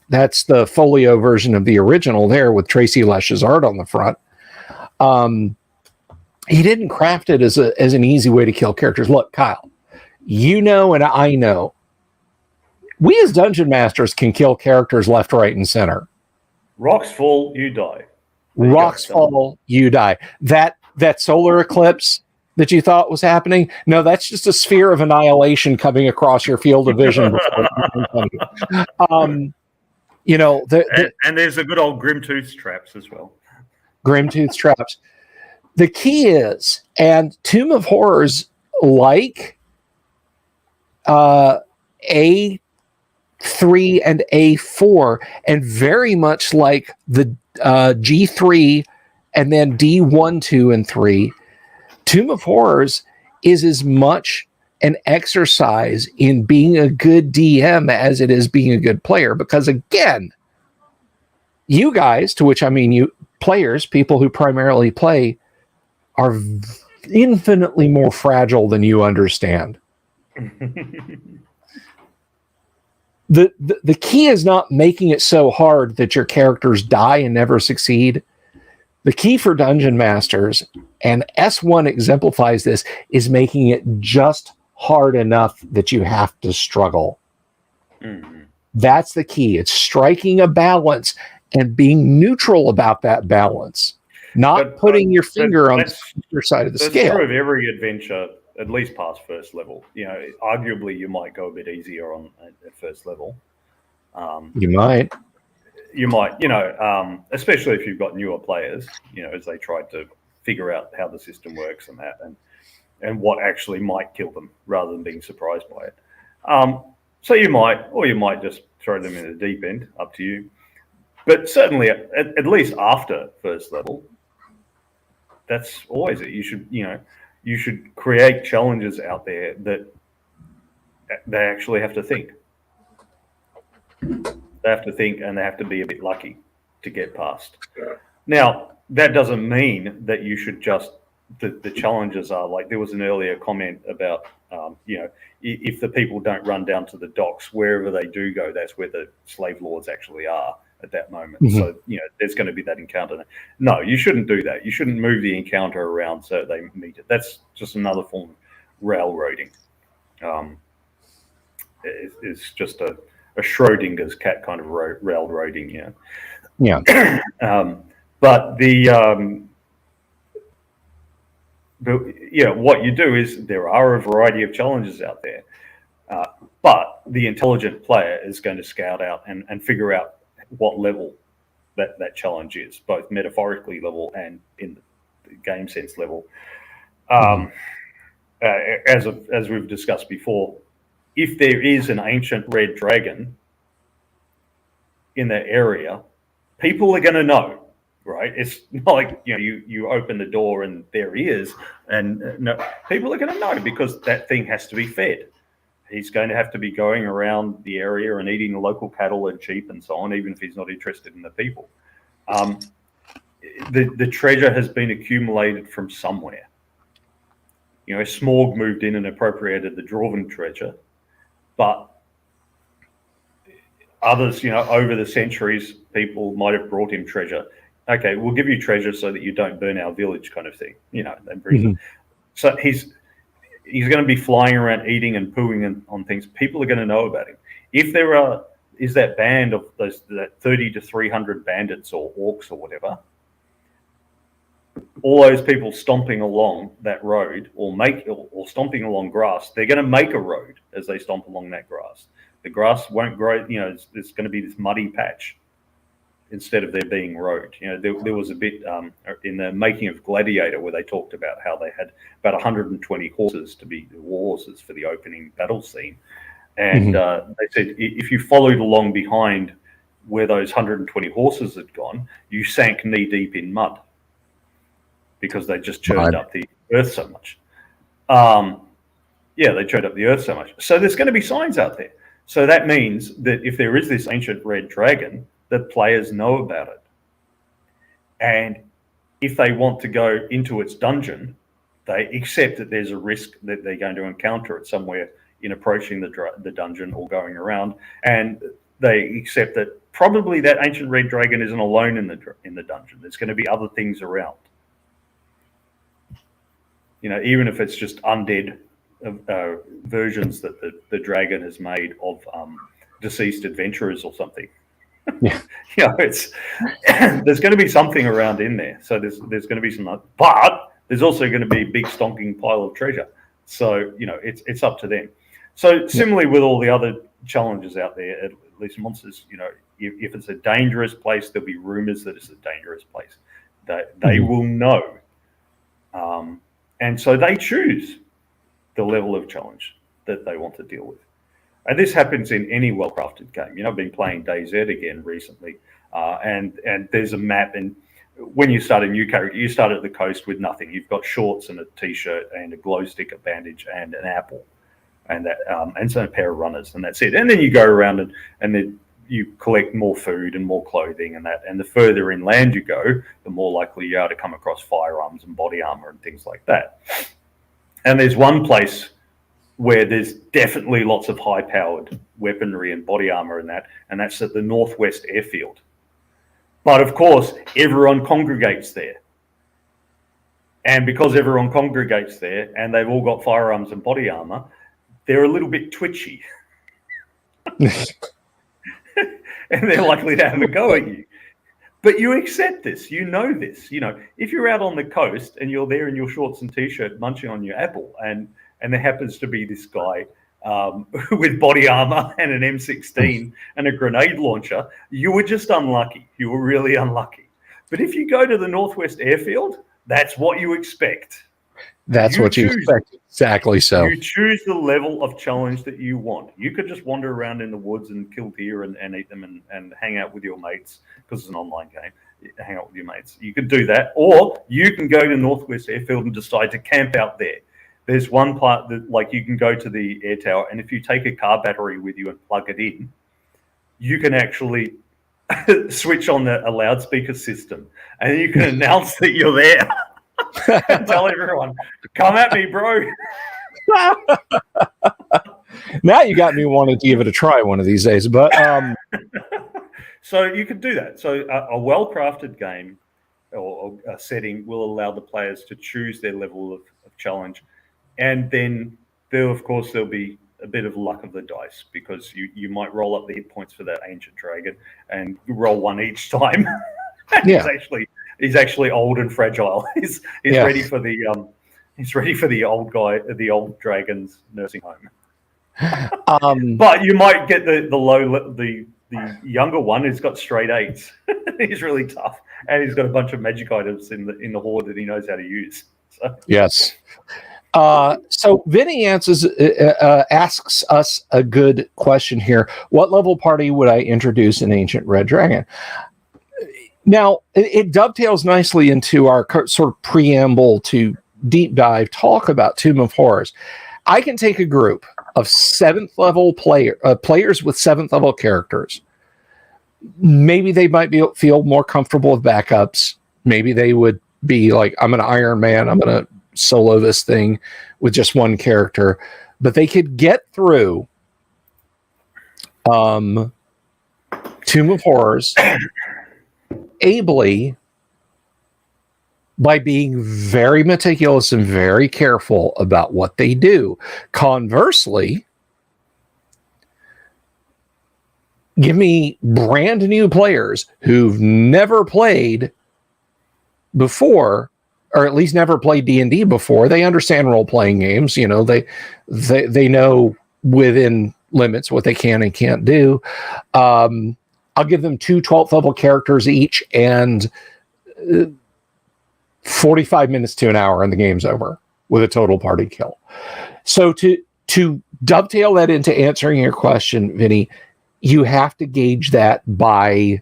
Speaker 1: That's the folio version of the original there with Tracy Lesch's art on the front. He didn't craft it as an easy way to kill characters. Look, Kyle, and I know, we as dungeon masters can kill characters left, right, and center.
Speaker 2: Rocks fall, you die.
Speaker 1: Rocks fall, you die. That solar eclipse that you thought was happening, no, that's just a sphere of annihilation coming across your field of vision. And
Speaker 2: there's a good old Grimtooth traps as well.
Speaker 1: Grimtooth traps. The key is, and Tomb of Horrors, like A3 and A4, and very much like the G3 and then D1, 2, and 3, Tomb of Horrors is as much an exercise in being a good DM as it is being a good player. Because again, you guys, to which I mean you players, people who primarily play, are infinitely more fragile than you understand. The key is not making it so hard that your characters die and never succeed. The key for dungeon masters, and S1 exemplifies this, is making it just hard enough that you have to struggle. Mm-hmm. That's the key. It's striking a balance and being neutral about that balance. Not putting your finger on
Speaker 2: that's
Speaker 1: your side of the
Speaker 2: that's
Speaker 1: scale.
Speaker 2: true of every adventure, at least past first level. Arguably you might go a bit easier on at first level.
Speaker 1: You might.
Speaker 2: You might, especially if you've got newer players, as they try to figure out how the system works and that, and what actually might kill them rather than being surprised by it. So you might just throw them in the deep end, up to you. But certainly, at least after first level, that's always it. You should create challenges out there that they actually have to think. They have to think, and they have to be a bit lucky to get past. Now, that doesn't mean that you should just. The challenges are like, there was an earlier comment about, if the people don't run down to the docks, wherever they do go, that's where the slave lords actually are at that moment.
Speaker 1: Mm-hmm.
Speaker 2: So, there's going to be that encounter. No, you shouldn't do that. You shouldn't move the encounter around so they meet it. That's just another form of railroading. It's just a Schrodinger's cat kind of railroading,
Speaker 1: Yeah.
Speaker 2: But what you do is there are a variety of challenges out there, but the intelligent player is going to scout out and figure out what level that challenge is, both metaphorically level and in the game sense level. As we've discussed before, if there is an ancient red dragon in that area, people are going to know, right? It's not like you open the door and there he is, and no, people are going to know because that thing has to be fed. He's going to have to be going around the area and eating the local cattle and sheep and so on, even if he's not interested in the people. The treasure has been accumulated from somewhere. Smorg moved in and appropriated the dwarven treasure, but others, over the centuries, people might have brought him treasure. Okay, we'll give you treasure so that you don't burn our village, kind of thing. So he's going to be flying around eating and pooing on things. People are going to know about him. If there is that band of that 30 to 300 bandits or orcs or whatever, all those people stomping along that road or stomping along grass, they're going to make a road as they stomp along that grass. The grass won't grow, it's going to be this muddy patch instead of there being road. There was a bit in the making of Gladiator where they talked about how they had about 120 horses to be war horses for the opening battle scene. And they said if you followed along behind where those 120 horses had gone, you sank knee deep in mud because they just churned up the earth so much. They churned up the earth so much. So there's going to be signs out there. So that means that if there is this ancient red dragon, that players know about it. And if they want to go into its dungeon, they accept that there's a risk that they're going to encounter it somewhere in approaching the dungeon or going around. And they accept that probably that ancient red dragon isn't alone in the dungeon. There's going to be other things around. Even if it's just undead versions that the dragon has made of deceased adventurers or something.
Speaker 1: Yeah.
Speaker 2: It's there's going to be something around in there. So there's going to be some, but there's also going to be a big stonking pile of treasure. So it's up to them. So similarly with all the other challenges out there, at least monsters, if it's a dangerous place, there'll be rumors that it's a dangerous place. They will know, and so they choose the level of challenge that they want to deal with. And this happens in any well-crafted game. I've been playing DayZ again recently, and there's a map. And when you start a new character, you start at the coast with nothing. You've got shorts and a t-shirt and a glow stick, a bandage, and an apple, and so a pair of runners, and that's it. And then you go around and then you collect more food and more clothing and that. And the further inland you go, the more likely you are to come across firearms and body armor and things like that. And there's one place where there's definitely lots of high-powered weaponry and body armor and that's at the Northwest Airfield. But of course, everyone congregates there. And because everyone congregates there and they've all got firearms and body armor, they're a little bit twitchy. And they're likely to have a go at you. But you accept this. You know this. If you're out on the coast and you're there in your shorts and t-shirt munching on your apple, and there happens to be this guy with body armor and an M16 and a grenade launcher, you were just unlucky. You were really unlucky. But if you go to the Northwest Airfield, that's what you expect.
Speaker 1: That's what you expect. Exactly so.
Speaker 2: You choose the level of challenge that you want. You could just wander around in the woods and kill deer and eat them and hang out with your mates, because it's an online game. Hang out with your mates. You could do that. Or you can go to Northwest Airfield and decide to camp out there. There's one part that, like, you can go to the air tower, and if you take a car battery with you and plug it in, you can actually switch on a loudspeaker system, and you can announce that you're there. And tell everyone, come at me, bro.
Speaker 1: Now you got me wanting to give it a try one of these days. But
Speaker 2: so you could do that. So a well-crafted game or a setting will allow the players to choose their level of challenge, and then there'll be a bit of luck of the dice, because you might roll up the hit points for that ancient dragon and roll one each time.
Speaker 1: Yeah.
Speaker 2: He's actually old and fragile. He's ready for the old guy, the old dragon's nursing home. But you might get the younger one who's got straight 8s. He's really tough, and he's got a bunch of magic items in the horde that he knows how to use. So.
Speaker 1: Yes. So Vinny asks us a good question here. What level party would I introduce an Ancient Red Dragon? Now, it dovetails nicely into our sort of preamble to deep dive talk about Tomb of Horrors. I can take a group of 7th level players with 7th level characters. Maybe they might feel more comfortable with backups. Maybe they would be like, I'm an Iron Man. I'm going to solo this thing with just one character. But they could get through Tomb of Horrors ably by being very meticulous and very careful about what they do. Conversely, give me brand new players who've never played before, or at least never played D&D before. They understand role-playing games. They know within limits what they can and can't do. I'll give them 2 12th level characters each, and 45 minutes to an hour, and the game's over with a total party kill. So to dovetail that into answering your question, Vinny, you have to gauge that by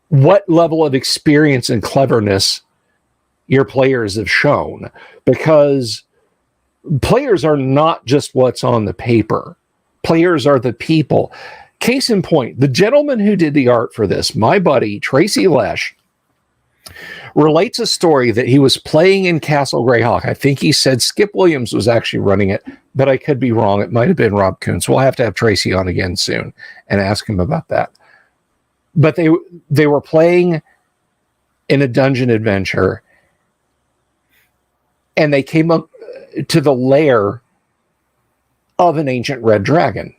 Speaker 1: what level of experience and cleverness your players have shown, because players are not just what's on the paper. Players are the people. Case in point, the gentleman who did the art for this, my buddy Tracy Lesh, relates a story that he was playing in Castle Greyhawk. I think he said Skip Williams was actually running it, but I could be wrong. It might have been Rob Kuntz. We'll have to have Tracy on again soon and ask him about that. But they were playing in a dungeon adventure, and they came up to the lair of an ancient red dragon.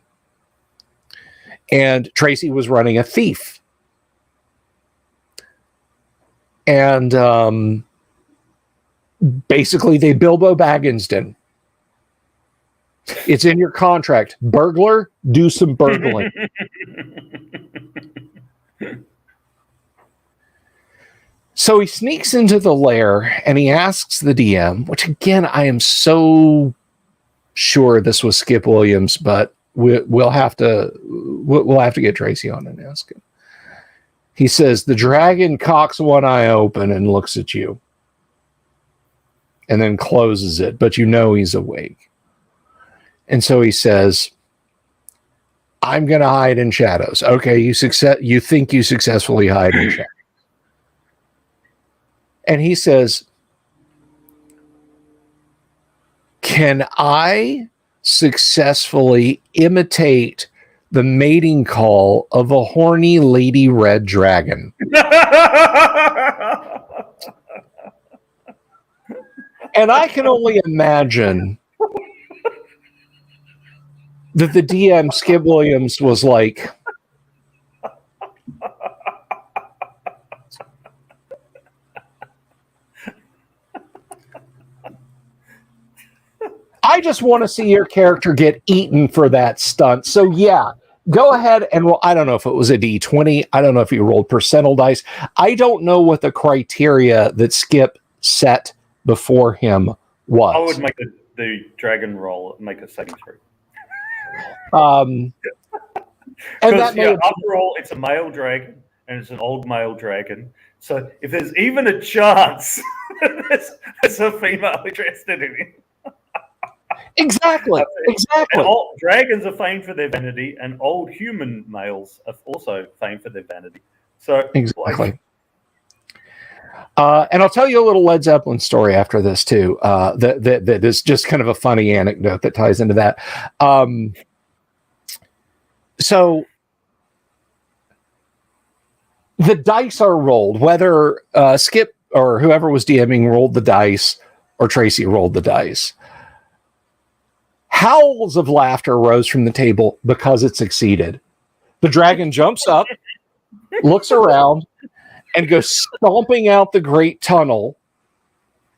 Speaker 1: And Tracy was running a thief. And basically they Bilbo Baggins'd him. It's in your contract. Burglar, do some burgling. So he sneaks into the lair and he asks the DM, which again, I am so sure this was Skip Williams, but we'll have to get Tracy on and ask him. He says, the dragon cocks one eye open and looks at you and then closes it, but you know he's awake. And so he says, I'm going to hide in shadows. Okay, you think you successfully hide in shadows. And he says, can I successfully imitate the mating call of a horny lady red dragon? And I can only imagine that the DM, Skip Williams, was like, I just want to see your character get eaten for that stunt. So yeah, go ahead and roll. I don't know if it was a D20. I don't know if you rolled percentile dice. I don't know what the criteria that Skip set before him was.
Speaker 2: I would make the dragon roll and make a saving throw.
Speaker 1: And that
Speaker 2: after all, it's a male dragon and it's an old male dragon. So if there's even a chance there's a female interested in him.
Speaker 1: Exactly.
Speaker 2: And dragons are famed for their vanity, and old human males are also famed for their vanity. So
Speaker 1: exactly. And I'll tell you a little Led Zeppelin story after this too. That is just kind of a funny anecdote that ties into that. So the dice are rolled, whether Skip or whoever was DMing rolled the dice or Tracy rolled the dice. Howls of laughter rose from the table because it succeeded. The dragon jumps up, looks around, and goes stomping out the great tunnel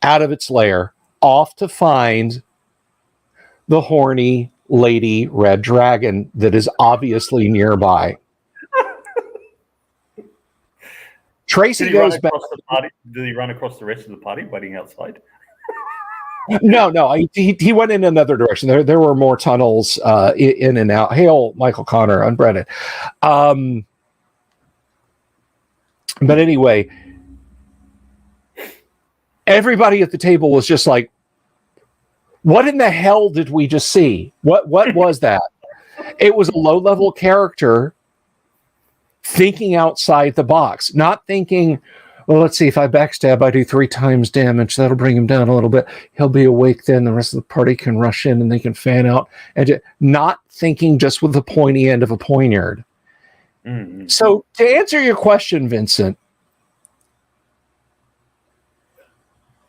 Speaker 1: out of its lair, off to find the horny lady red dragon that is obviously nearby. Tracy goes back.
Speaker 2: Did he run across the rest of the party waiting outside?
Speaker 1: No. He went in another direction. There were more tunnels in and out. Hail, Michael Connor, unbreaded. But anyway, everybody at the table was just like, what in the hell did we just see? What was that? It was a low-level character thinking outside the box, not thinking, well, let's see, if I backstab, I do 3 times damage. That'll bring him down a little bit. He'll be awake then. The rest of the party can rush in and they can fan out. And not thinking just with the pointy end of a poignard. Mm-hmm. So to answer your question, Vincent,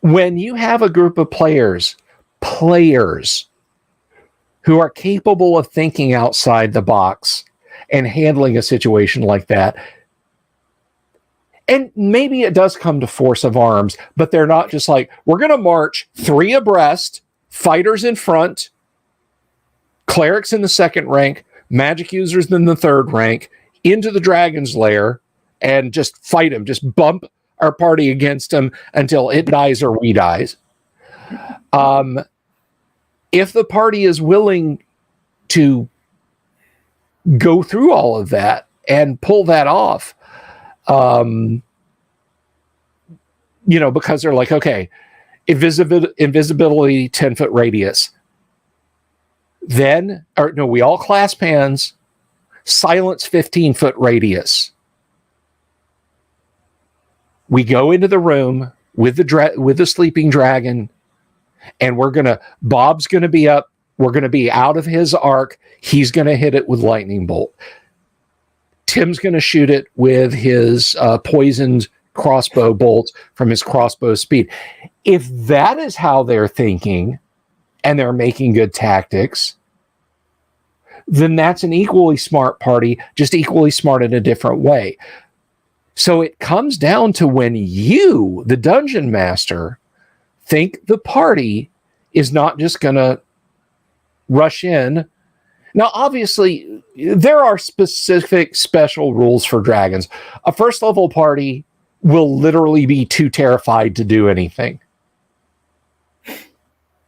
Speaker 1: when you have a group of players who are capable of thinking outside the box and handling a situation like that, and maybe it does come to force of arms, but they're not just like, we're going to march 3 abreast, fighters in front, clerics in the second rank, magic users in the third rank, into the dragon's lair, and just fight him, just bump our party against him until it dies or we dies. If the party is willing to go through all of that and pull that off, because they're like, okay, invisibility 10-foot radius. We all clasp hands, silence 15-foot radius. We go into the room with the sleeping dragon, and Bob's gonna be up. We're gonna be out of his arc. He's gonna hit it with lightning bolt. Tim's gonna shoot it with his poisoned crossbow bolt from his crossbow speed. If that is how they're thinking, and they're making good tactics, then that's an equally smart party, just equally smart in a different way. So it comes down to when you, the dungeon master, think the party is not just going to rush in. Now, obviously, there are specific special rules for dragons. A first level party will literally be too terrified to do anything.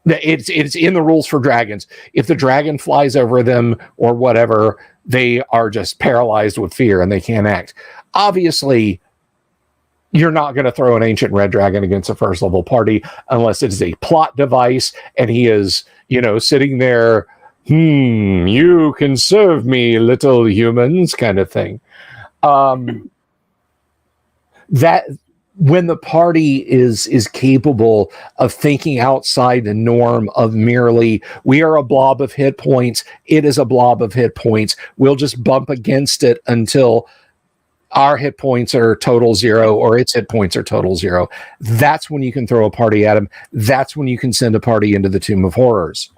Speaker 1: It's in the rules for dragons. If the dragon flies over them or whatever, they are just paralyzed with fear and they can't act. Obviously, you're not going to throw an ancient red dragon against a first level party unless it is a plot device and he is, sitting there, you can serve me, little humans, kind of thing. That when the party is capable of thinking outside the norm of merely, we are a blob of hit points, it is a blob of hit points, we'll just bump against it until our hit points are total 0 or its hit points are total 0. That's when you can throw a party at them. That's when you can send a party into the Tomb of Horrors.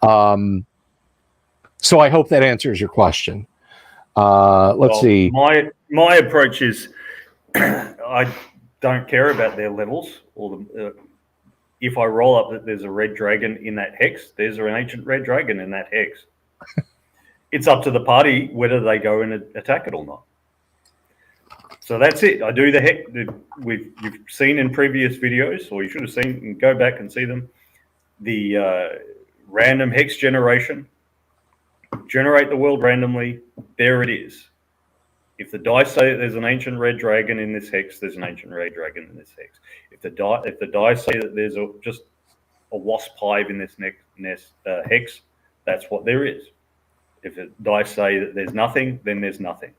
Speaker 1: So I hope that answers your question. Let's see.
Speaker 2: My approach is I don't care about their levels. if I roll up that there's a red dragon in that hex, there's an ancient red dragon in that hex. It's up to the party whether they go and attack it or not. So that's it. I do the hex. You've seen in previous videos, or you should have seen, and go back and see them. The random hex generation. Generate the world randomly. There it is. If the dice say that there's an ancient red dragon in this hex, there's an ancient red dragon in this hex. If the dice say that there's just a wasp hive in this hex, that's what there is. If the dice say that there's nothing, then there's nothing.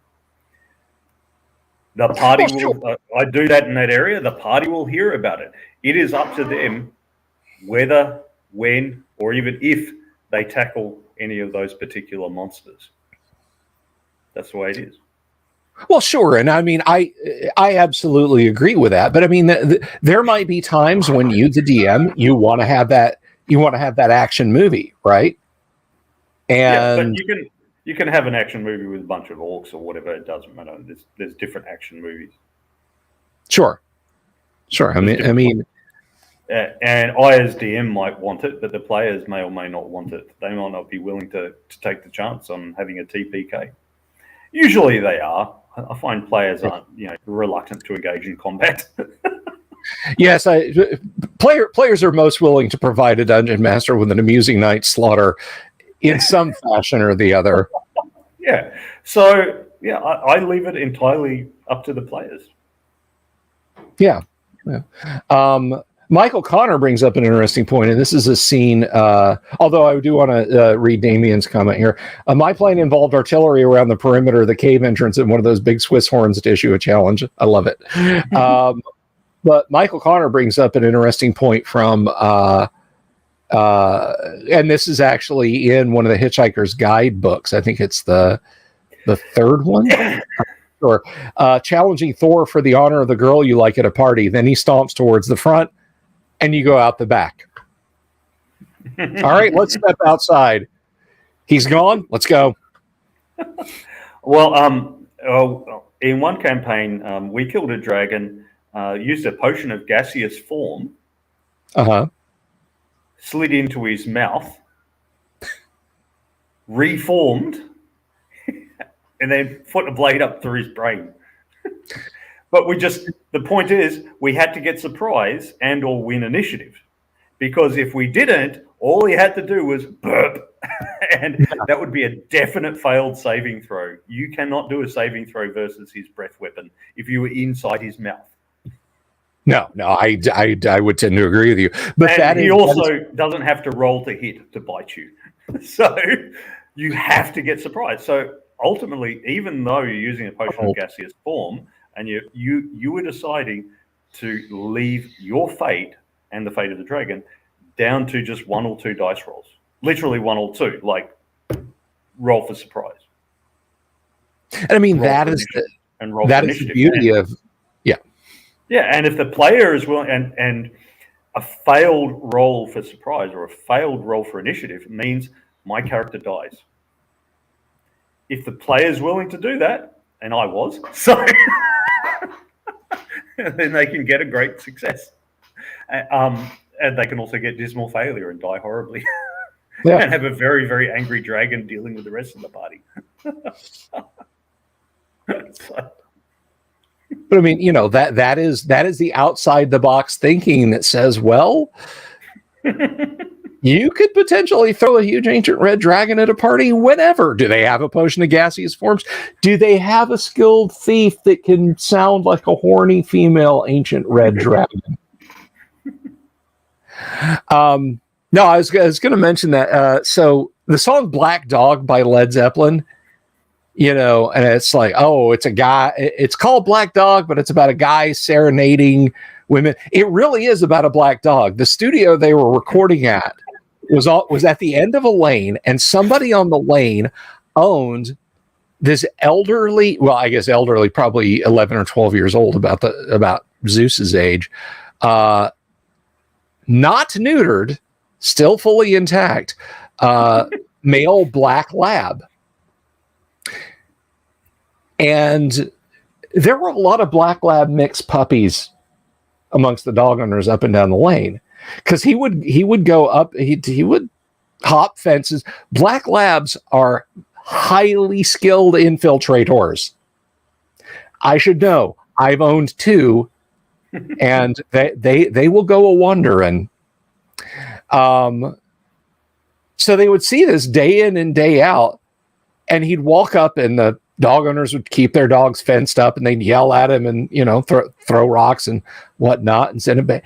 Speaker 2: The party will. I do that in that area. The party will hear about it. It is up to them whether, when, or even if they tackle any of those particular monsters. That's the way it is.
Speaker 1: Well, sure, and I mean, I absolutely agree with that. But I mean, there might be times when you, the DM, you want to have that action movie, right? And
Speaker 2: yeah, but you can have an action movie with a bunch of orcs or whatever. It doesn't matter. There's different action movies.
Speaker 1: Sure. I mean,
Speaker 2: and I as DM might want it, but the players may or may not want it. They might not be willing to take the chance on having a TPK. Usually they are. I find players aren't, reluctant to engage in combat.
Speaker 1: Yes, players are most willing to provide a dungeon master with an amusing night slaughter in some fashion or the other.
Speaker 2: Yeah. So, I leave it entirely up to the players.
Speaker 1: Yeah. Michael Connor brings up an interesting point, and this is a scene, although I do want to read Damien's comment here. My plan involved artillery around the perimeter of the cave entrance and one of those big Swiss horns to issue a challenge. I love it. But Michael Connor brings up an interesting point from, and this is actually in one of the Hitchhiker's Guide books. I think it's the third one. Or challenging Thor for the honor of the girl you like at a party. Then he stomps towards the front, and you go out the back. All right, let's step outside. He's gone. Let's go.
Speaker 2: Well, in one campaign, we killed a dragon, used a potion of gaseous form, slid into his mouth, reformed, and then put a blade up through his brain. But the point is, we had to get surprise and or win initiative. Because if we didn't, all he had to do was burp. And that would be a definite failed saving throw. You cannot do a saving throw versus his breath weapon if you were inside his mouth.
Speaker 1: No, I would tend to agree with you. But
Speaker 2: he also doesn't have to roll to hit to bite you. So you have to get surprised. So ultimately, even though you're using a potion of gaseous form, and you were deciding to leave your fate and the fate of the dragon down to just 1 or 2 dice rolls, literally 1 or 2, like roll for surprise.
Speaker 1: And I mean, that is the beauty of
Speaker 2: and if the player is willing, and a failed roll for surprise or a failed roll for initiative means my character dies. If the player is willing to do that, and I was, so then they can get a great success. And they can also get dismal failure and die horribly. And have a very, very angry dragon dealing with the rest of the party.
Speaker 1: But I mean, that is the outside the box thinking that says, well, you could potentially throw a huge ancient red dragon at a party whenever. Do they have a potion of gaseous forms? Do they have a skilled thief that can sound like a horny female ancient red dragon? No, I was going to mention that. So the song Black Dog by Led Zeppelin, and it's like, it's a guy. It's called Black Dog, but it's about a guy serenading women. It really is about a black dog. The studio they were recording at was at the end of a lane, and somebody on the lane owned this elderly, probably 11 or 12 years old, about Zeus's age, not neutered, still fully intact, male black lab. And there were a lot of black lab mixed puppies amongst the dog owners up and down the lane. because he would go up, he would hop fences. Black labs are highly skilled infiltrators. I should know. I've owned 2, and they will go a wandering. So they would see this day in and day out, and he'd walk up, and the dog owners would keep their dogs fenced up, and they'd yell at him and, throw rocks and whatnot and send him back.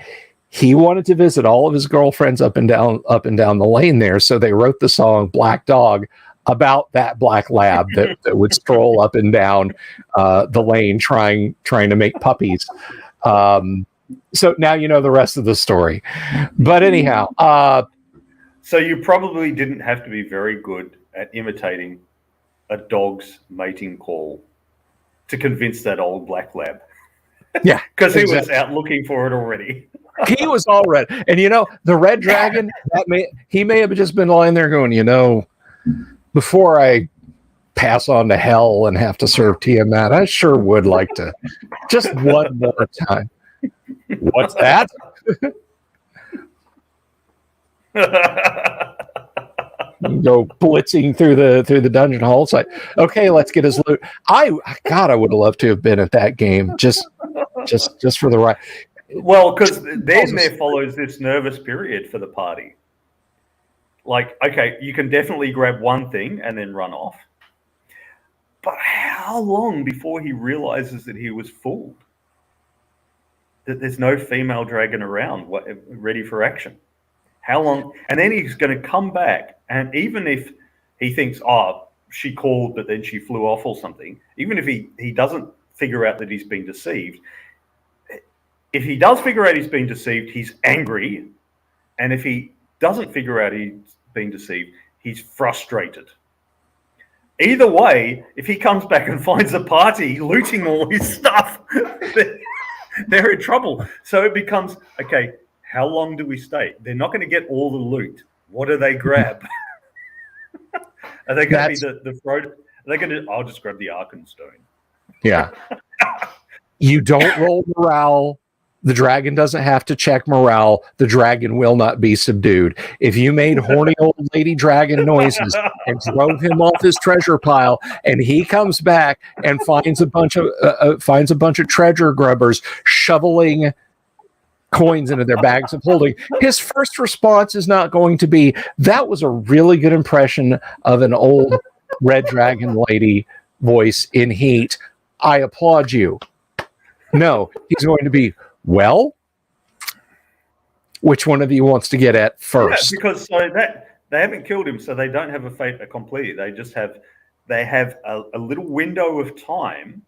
Speaker 1: He wanted to visit all of his girlfriends up and down the lane there. So they wrote the song Black Dog about that black lab that would stroll up and down the lane trying to make puppies. So now you know the rest of the story. But anyhow.
Speaker 2: So you probably didn't have to be very good at imitating a dog's mating call to convince that old black lab.
Speaker 1: Yeah.
Speaker 2: Because he was out looking for it already.
Speaker 1: He was all red. And the red dragon, he may have just been lying there going, before I pass on to hell and have to serve Tiamat, I sure would like to just one more time. What's that? Go blitzing through the dungeon hall. It's like, okay, let's get his loot. I would have loved to have been at that game just for the right.
Speaker 2: Well, because then there follows this nervous period for the party. Like, okay, you can definitely grab one thing and then run off. But how long before he realizes that he was fooled? That there's no female dragon around ready for action. How long? And then he's going to come back, and even if he thinks, she called, but then she flew off or something, even if he doesn't figure out that he's been deceived, if he does figure out he's been deceived, he's angry. And if he doesn't figure out he's been deceived, he's frustrated. Either way, if he comes back and finds a party looting all his stuff, they're in trouble. So it becomes, okay, how long do we stay? They're not going to get all the loot. What do they grab? Are they going to be the Frodo? Are they going to? I'll just grab the Arkenstone.
Speaker 1: Yeah. You don't roll morale. The dragon doesn't have to check morale. The dragon will not be subdued. If you made horny old lady dragon noises and drove him off his treasure pile, and he comes back and finds a bunch of treasure grubbers shoveling coins into their bags of holding, his first response is not going to be, "That was a really good impression of an old red dragon lady voice in heat. I applaud you." No, he's going to be, "Well, which one of you wants to get at first?"
Speaker 2: Yeah, because they haven't killed him, so they don't have a fait accompli. They just have a little window of time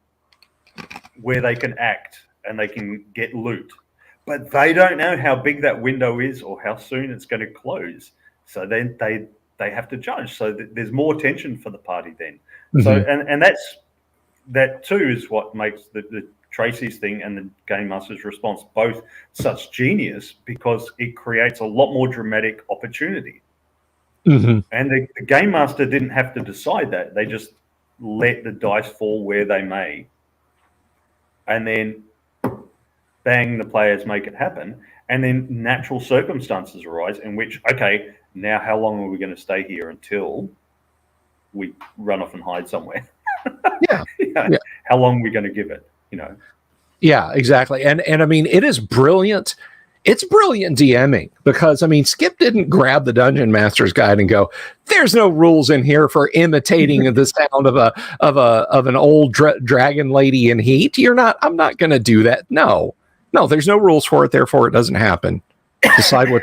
Speaker 2: where they can act and they can get loot, but they don't know how big that window is or how soon it's going to close. So then they have to judge. So there's more tension for the party then. Mm-hmm. So and that too is what makes the Tracy's thing and the Game Master's response both such genius, because it creates a lot more dramatic opportunity. Mm-hmm. And the Game Master didn't have to decide that. They just let the dice fall where they may. And then, bang, the players make it happen. And then natural circumstances arise in which, okay, now how long are we going to stay here until we run off and hide somewhere?
Speaker 1: Yeah. Yeah.
Speaker 2: How long are we going to give it?
Speaker 1: Yeah, exactly. And I mean, it is brilliant. It's brilliant DMing, because I mean, Skip didn't grab the Dungeon Master's Guide and go, "There's no rules in here for imitating the sound of an old dragon lady in heat. I'm not going to do that." No, there's no rules for it. Therefore, it doesn't happen. Decide what.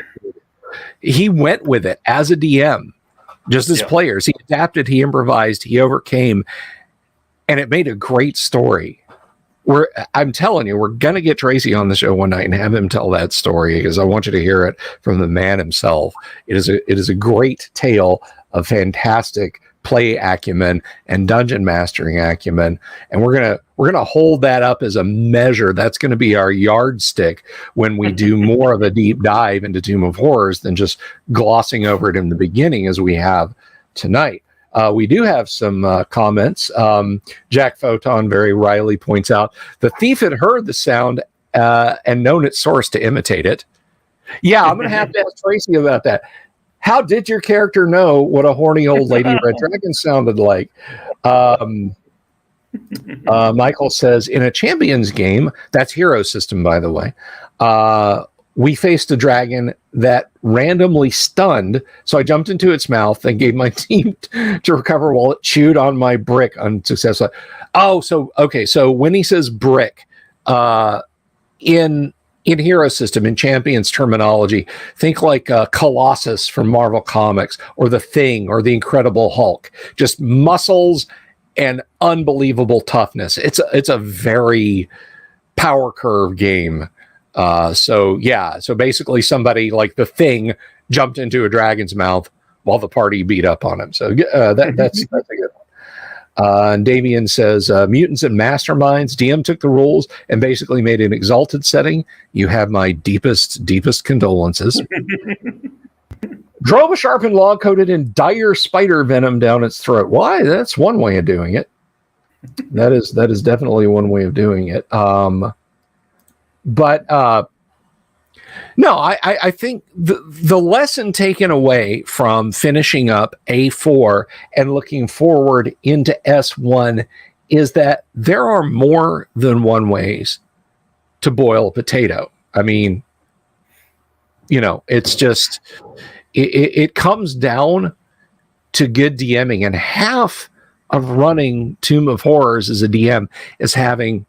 Speaker 1: He went with it as a DM, just as players. He adapted, he improvised, he overcame, and it made a great story. I'm telling you, we're going to get Tracy on the show one night and have him tell that story, because I want you to hear it from the man himself. It is a great tale of fantastic play acumen and dungeon mastering acumen, and we're gonna hold that up as a measure. That's going to be our yardstick when we do more of a deep dive into Tomb of Horrors than just glossing over it in the beginning as we have tonight. We do have some comments. Jack Photon very wryly points out, the thief had heard the sound and known its source to imitate it. Yeah, I'm going to have to ask Tracy about that. How did your character know what a horny old lady red dragon sounded like? Michael says, in a champions game, that's hero system, by the way, we faced a dragon that randomly stunned. So I jumped into its mouth and gave my team to recover while it chewed on my brick unsuccessfully. Oh, so, okay. So when he says brick, in hero system, in champions terminology, think like Colossus from Marvel Comics, or the Thing, or the Incredible Hulk. Just muscles and unbelievable toughness. It's a very power curve game. So basically somebody like the Thing jumped into a dragon's mouth while the party beat up on him. So that's a good one. And Damien says, mutants and masterminds, DM took the rules and basically made an exalted setting. You have my deepest condolences. Drove a sharpened log coated in dire spider venom down its throat. Why? That's one way of doing it. That is definitely one way of doing it. No, I think the lesson taken away from finishing up A4 and looking forward into S1 is that there are more than one ways to boil a potato. I mean, it's just, it comes down to good DMing, and half of running Tomb of Horrors as a DM is having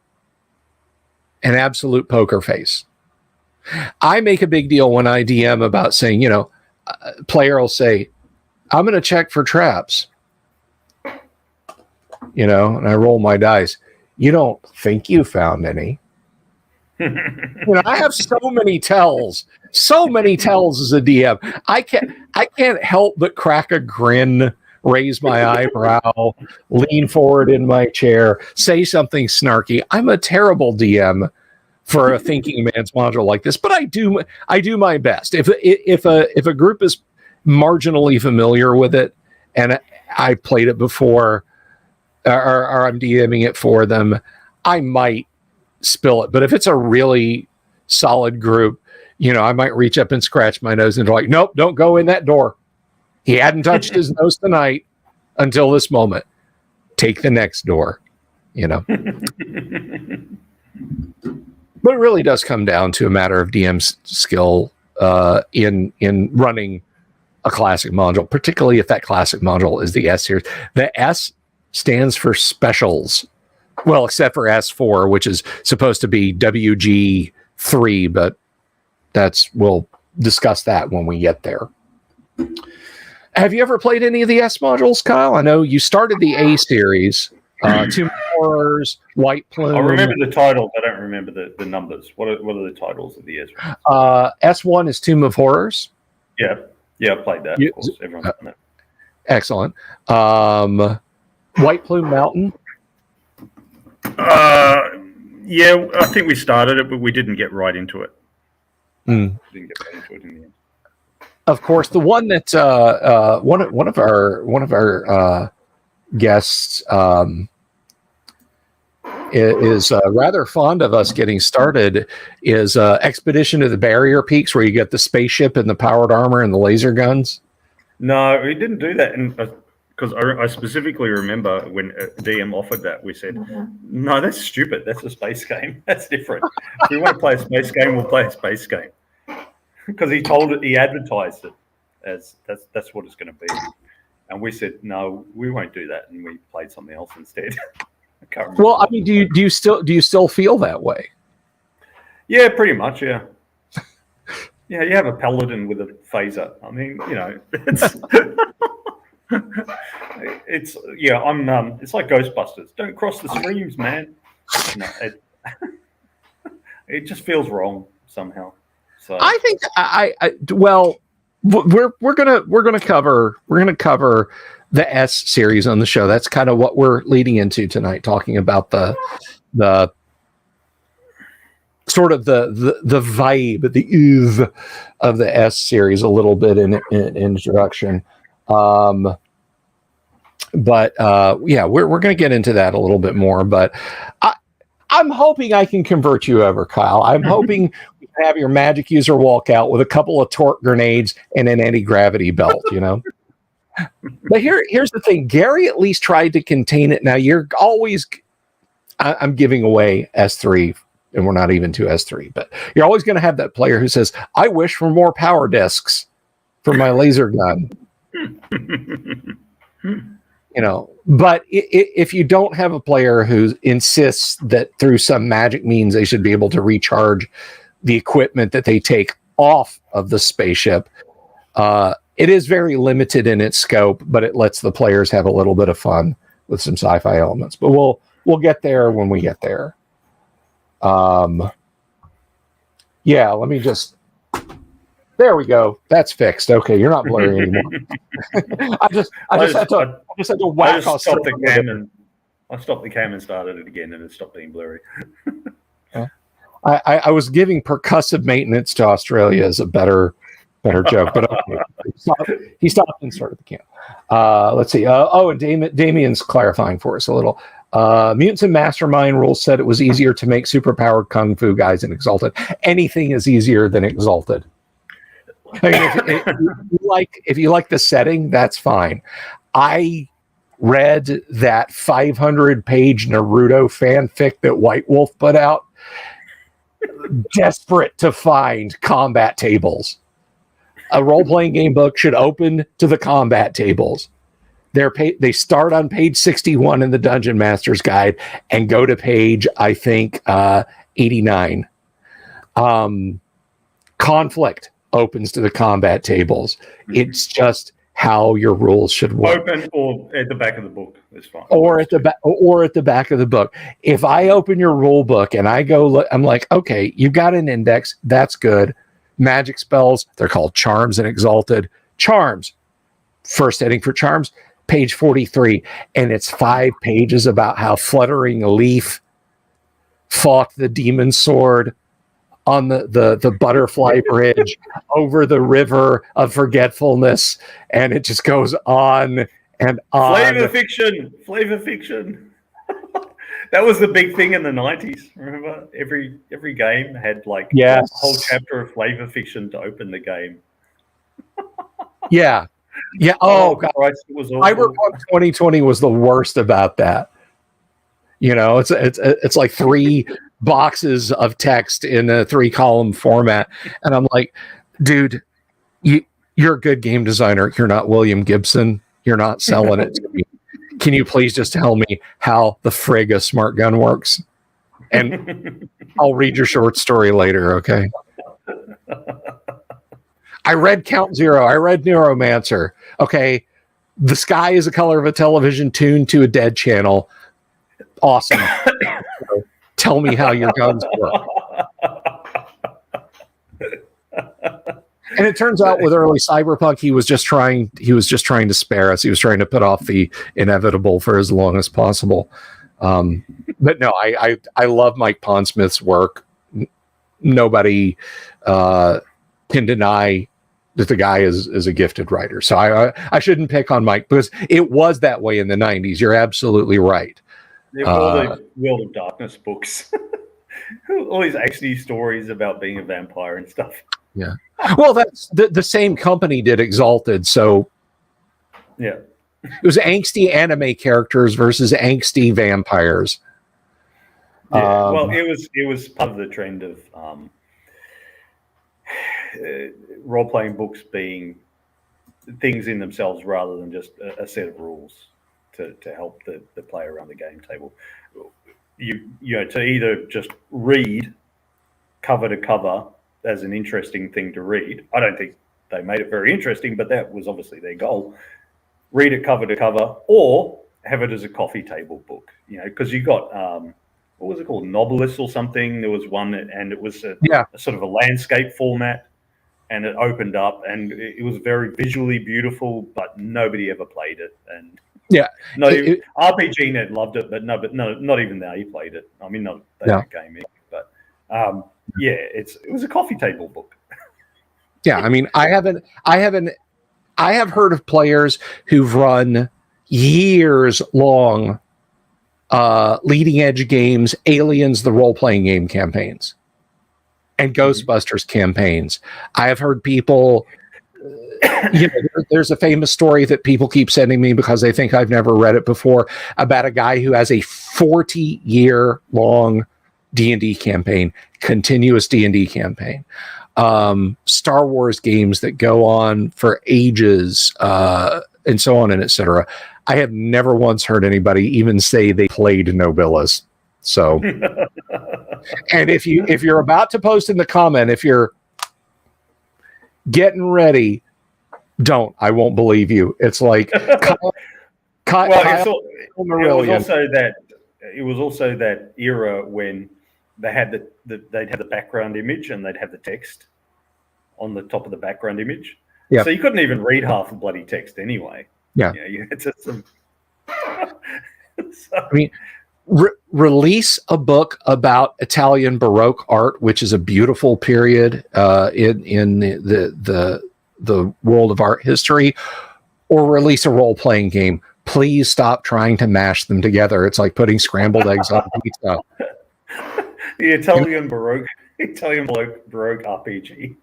Speaker 1: an absolute poker face. I make a big deal when I DM about saying, player will say, I'm going to check for traps, and I roll my dice. You don't think you found any? I have so many tells as a DM. I can't help but crack a grin, raise my eyebrow, lean forward in my chair, say something snarky. I'm a terrible DM for a thinking man's module like this, but I do my best. If a group is marginally familiar with it and I played it before, or I'm DMing it for them, I might spill it. But if it's a really solid group, I might reach up and scratch my nose and they're like, nope, don't go in that door. He hadn't touched his nose tonight until this moment. Take the next door, But it really does come down to a matter of DM's skill in running a classic module, particularly if that classic module is the S series. The S stands for specials. Well, except for S4, which is supposed to be WG3, but we'll discuss that when we get there. Have you ever played any of the S modules, Kyle? I know you started the A series. Tomb Horrors, White Plume.
Speaker 2: I remember the titles. I don't remember the numbers. What are the titles of the S?
Speaker 1: S1 is Tomb of Horrors.
Speaker 2: Yeah, I played that. Of course, everyone's done that.
Speaker 1: Excellent. White Plume Mountain.
Speaker 2: Yeah, I think we started it, but we didn't get right into it.
Speaker 1: Mm.
Speaker 2: Didn't get right into it in the end.
Speaker 1: Of course, the one that one of our guests is rather fond of us getting started is Expedition to the Barrier Peaks, where you get the spaceship and the powered armor and the laser guns.
Speaker 2: No, we didn't do that, because I specifically remember when DM offered that, we said, no, that's stupid. That's a space game. That's different. If we want to play a space game, we'll play a space game. Because he advertised it as that's what it's going to be. And we said, no, we won't do that. And we played something else instead. I can't remember.
Speaker 1: Well, I mean, do you still feel that way?
Speaker 2: Yeah, pretty much. Yeah. Yeah. You have a paladin with a phaser. I mean, it's it's like Ghostbusters. Don't cross the streams, man. It just feels wrong somehow. So
Speaker 1: I think we're gonna cover the S series on the show. That's kind of what we're leading into tonight, talking about the sort of the vibe, the ooze of the S series a little bit in introduction. But we're going to get into that a little bit more. But I'm hoping I can convert you over, Kyle. I'm hoping we have your magic user walk out with a couple of torque grenades and an anti-gravity belt, you know? But here's the thing. Gary at least tried to contain it. Now, you're always... I'm giving away S3, and we're not even to S3, but you're always going to have that player who says, I wish for more power discs for my laser gun. You know, but if you don't have a player who insists that through some magic means they should be able to recharge the equipment that they take off of the spaceship, it is very limited in its scope, but it lets the players have a little bit of fun with some sci-fi elements. But we'll get there when we get there. Yeah, let me just... There we go. That's fixed. Okay, you're not blurry anymore. I just had to whack off.
Speaker 2: I stopped the cam and started it again, and it stopped being blurry.
Speaker 1: I was giving percussive maintenance to Australia as a better joke, but okay. He stopped and started the cam. Let's see. And Damien's clarifying for us a little. Mutants and Mastermind rules said it was easier to make superpowered kung fu guys in Exalted. Anything is easier than Exalted. I mean, if you like the setting, that's fine. I read that 500-page Naruto fanfic that White Wolf put out, desperate to find combat tables. A role-playing game book should open to the combat tables. They start on page 61 in the Dungeon Master's Guide and go to page, I think, 89. Conflict opens to the combat tables. It's just how your rules should work.
Speaker 2: Open or at the back of the book is fine.
Speaker 1: Or at the back of the book. If I open your rule book and I go look, I'm like, okay, you've got an index. That's good. Magic spells, they're called charms and Exalted. Charms. First heading for charms, page 43. And it's 5 pages about how Fluttering Leaf fought the demon sword on the butterfly bridge over the river of forgetfulness, and it just goes on and on.
Speaker 2: Flavor fiction. That was the big thing in the 90s. Remember, every game had like a whole chapter of flavor fiction to open the game.
Speaker 1: Yeah. Oh God,
Speaker 2: Christ, it was awful.
Speaker 1: Cyberpunk 2020 was the worst about that. You know, it's like 3 boxes of text in a 3-column format, and I'm like, dude, you're a good game designer. You're not William Gibson. You're not selling it to me. Can you please just tell me how the frig a smart gun works? And I'll read your short story later, okay? I read Count Zero. I read Neuromancer. Okay, the sky is the color of a television tuned to a dead channel. Awesome. So, tell me how your guns work. And it turns out with early Cyberpunk, he was just trying to spare us. He was trying to put off the inevitable for as long as possible. But no, I love Mike Pondsmith's work. Nobody can deny that the guy is a gifted writer. So I shouldn't pick on Mike because it was that way in the 90s. You're absolutely right.
Speaker 2: All the World of Darkness books. All these actually stories about being a vampire and stuff.
Speaker 1: Yeah. Well, that's the same company did Exalted. So
Speaker 2: yeah,
Speaker 1: it was angsty anime characters versus angsty vampires.
Speaker 2: Yeah. Well, it was part of the trend of role-playing books being things in themselves rather than just a set of rules to help the player around the game table. You know, to either just read cover to cover as an interesting thing to read. I don't think they made it very interesting, but that was obviously their goal. Read it cover to cover, or have it as a coffee table book. You know, because you got what was it called, Nobilis or something? There was one, and it was a sort of a landscape format, and it opened up, and it was very visually beautiful, but nobody ever played it. And RPG Net loved it, but not even they played it. I mean, not that game either, but it was a coffee table book.
Speaker 1: Yeah, I mean, I have heard of players who've run years long leading edge games, Aliens, the role playing game campaigns, and Ghostbusters campaigns. I have heard people, there's a famous story that people keep sending me because they think I've never read it before, about a guy who has a 40-year long D&D campaign, continuous D&D campaign. Star Wars games that go on for ages, and so on and etc. I have never once heard anybody even say they played Nobilis. So, and if you're about to post in the comment, if you're getting ready, don't. I won't believe you. It's like it
Speaker 2: was also that era when they had they'd have the background image and they'd have the text on the top of the background image.
Speaker 1: Yeah.
Speaker 2: So you couldn't even read half the bloody text anyway.
Speaker 1: Yeah.
Speaker 2: You had to some.
Speaker 1: I mean, release a book about Italian Baroque art, which is a beautiful period in the world of art history, or release a role-playing game. Please stop trying to mash them together. It's like putting scrambled eggs on pizza.
Speaker 2: The Italian Baroque RPG.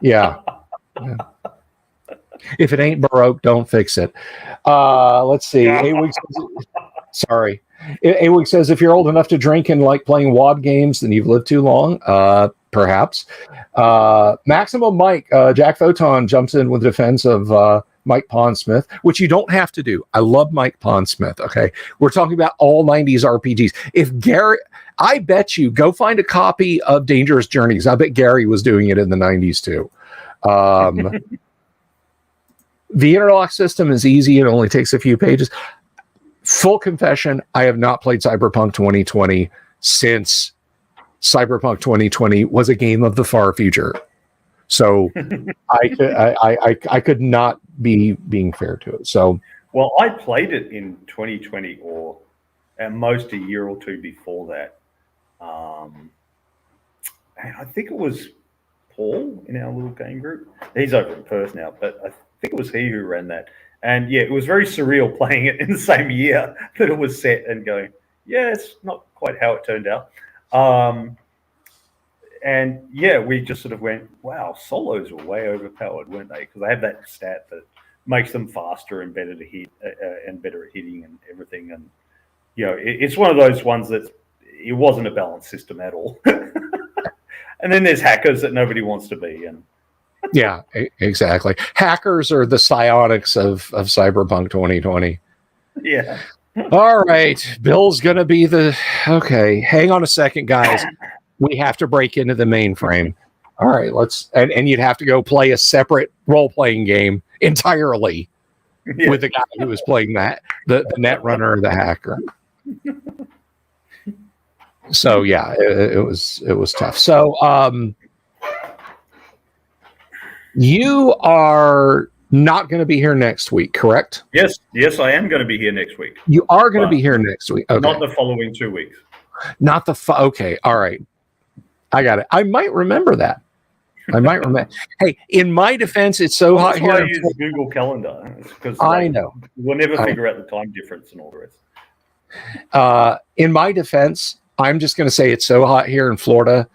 Speaker 1: Yeah. If it ain't Baroque, don't fix it. Let's see. Sorry. Awig says, if you're old enough to drink and like playing WAD games, then you've lived too long. Perhaps. Maximum Mike, Jack Photon jumps in with defense of Mike Pondsmith, which you don't have to do. I love Mike Pondsmith. Okay. We're talking about all 90s RPGs. If Gary, I bet you, go find a copy of Dangerous Journeys. I bet Gary was doing it in the 90s too. The interlock system is easy. It only takes a few pages. Full confession, I have not played Cyberpunk 2020 since Cyberpunk 2020 was a game of the far future. So I could not be being fair to it. So,
Speaker 2: well, I played it in 2020 or at most a year or two before that. And I think it was Paul in our little game group. He's over in Perth now, but I think it was he who ran that. And yeah, it was very surreal playing it in the same year that it was set and going, yeah, it's not quite how it turned out. And yeah, we just sort of went, wow, solos were way overpowered, weren't they? Because they have that stat that makes them faster and better to hit and better at hitting and everything. And, you know, it's one of those ones that it wasn't a balanced system at all. And then there's hackers that nobody wants to be. And
Speaker 1: yeah, exactly. Hackers are the psionics of Cyberpunk 2020.
Speaker 2: Yeah.
Speaker 1: All right. Bill's going to be okay. Hang on a second, guys. We have to break into the mainframe. All right. And you'd have to go play a separate role-playing game entirely with the guy who was playing that, the net runner or the hacker. So yeah, it was tough. So, you are not going to be here next week, correct?
Speaker 2: Yes, I am going to be here next week.
Speaker 1: You are going to be here next week. Okay.
Speaker 2: Not the following 2 weeks.
Speaker 1: Not the okay. All right. I got it. I might remember that. Hey, in my defense, it's so hot here.
Speaker 2: I use Google Calendar because
Speaker 1: I know
Speaker 2: we'll never figure out the time difference and all the rest.
Speaker 1: In my defense, I'm just going to say it's so hot here in Florida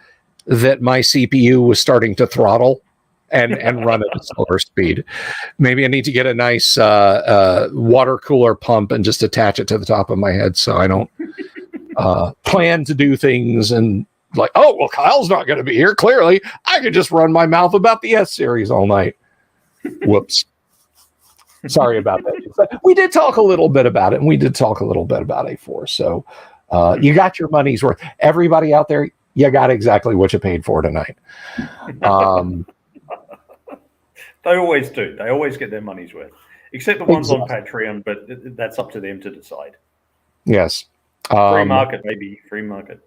Speaker 1: that my CPU was starting to throttle and run at a slower speed. Maybe I need to get a nice water cooler pump and just attach it to the top of my head so I don't plan to do things and like, oh, well, Kyle's not going to be here. Clearly, I could just run my mouth about the S-series all night. Whoops. Sorry about that. But we did talk a little bit about it, and we did talk a little bit about A4. So you got your money's worth. Everybody out there, you got exactly what you paid for tonight.
Speaker 2: They always do. They always get their money's worth, except the ones on Patreon, but that's up to them to decide.
Speaker 1: Yes.
Speaker 2: Free market, maybe. Free market.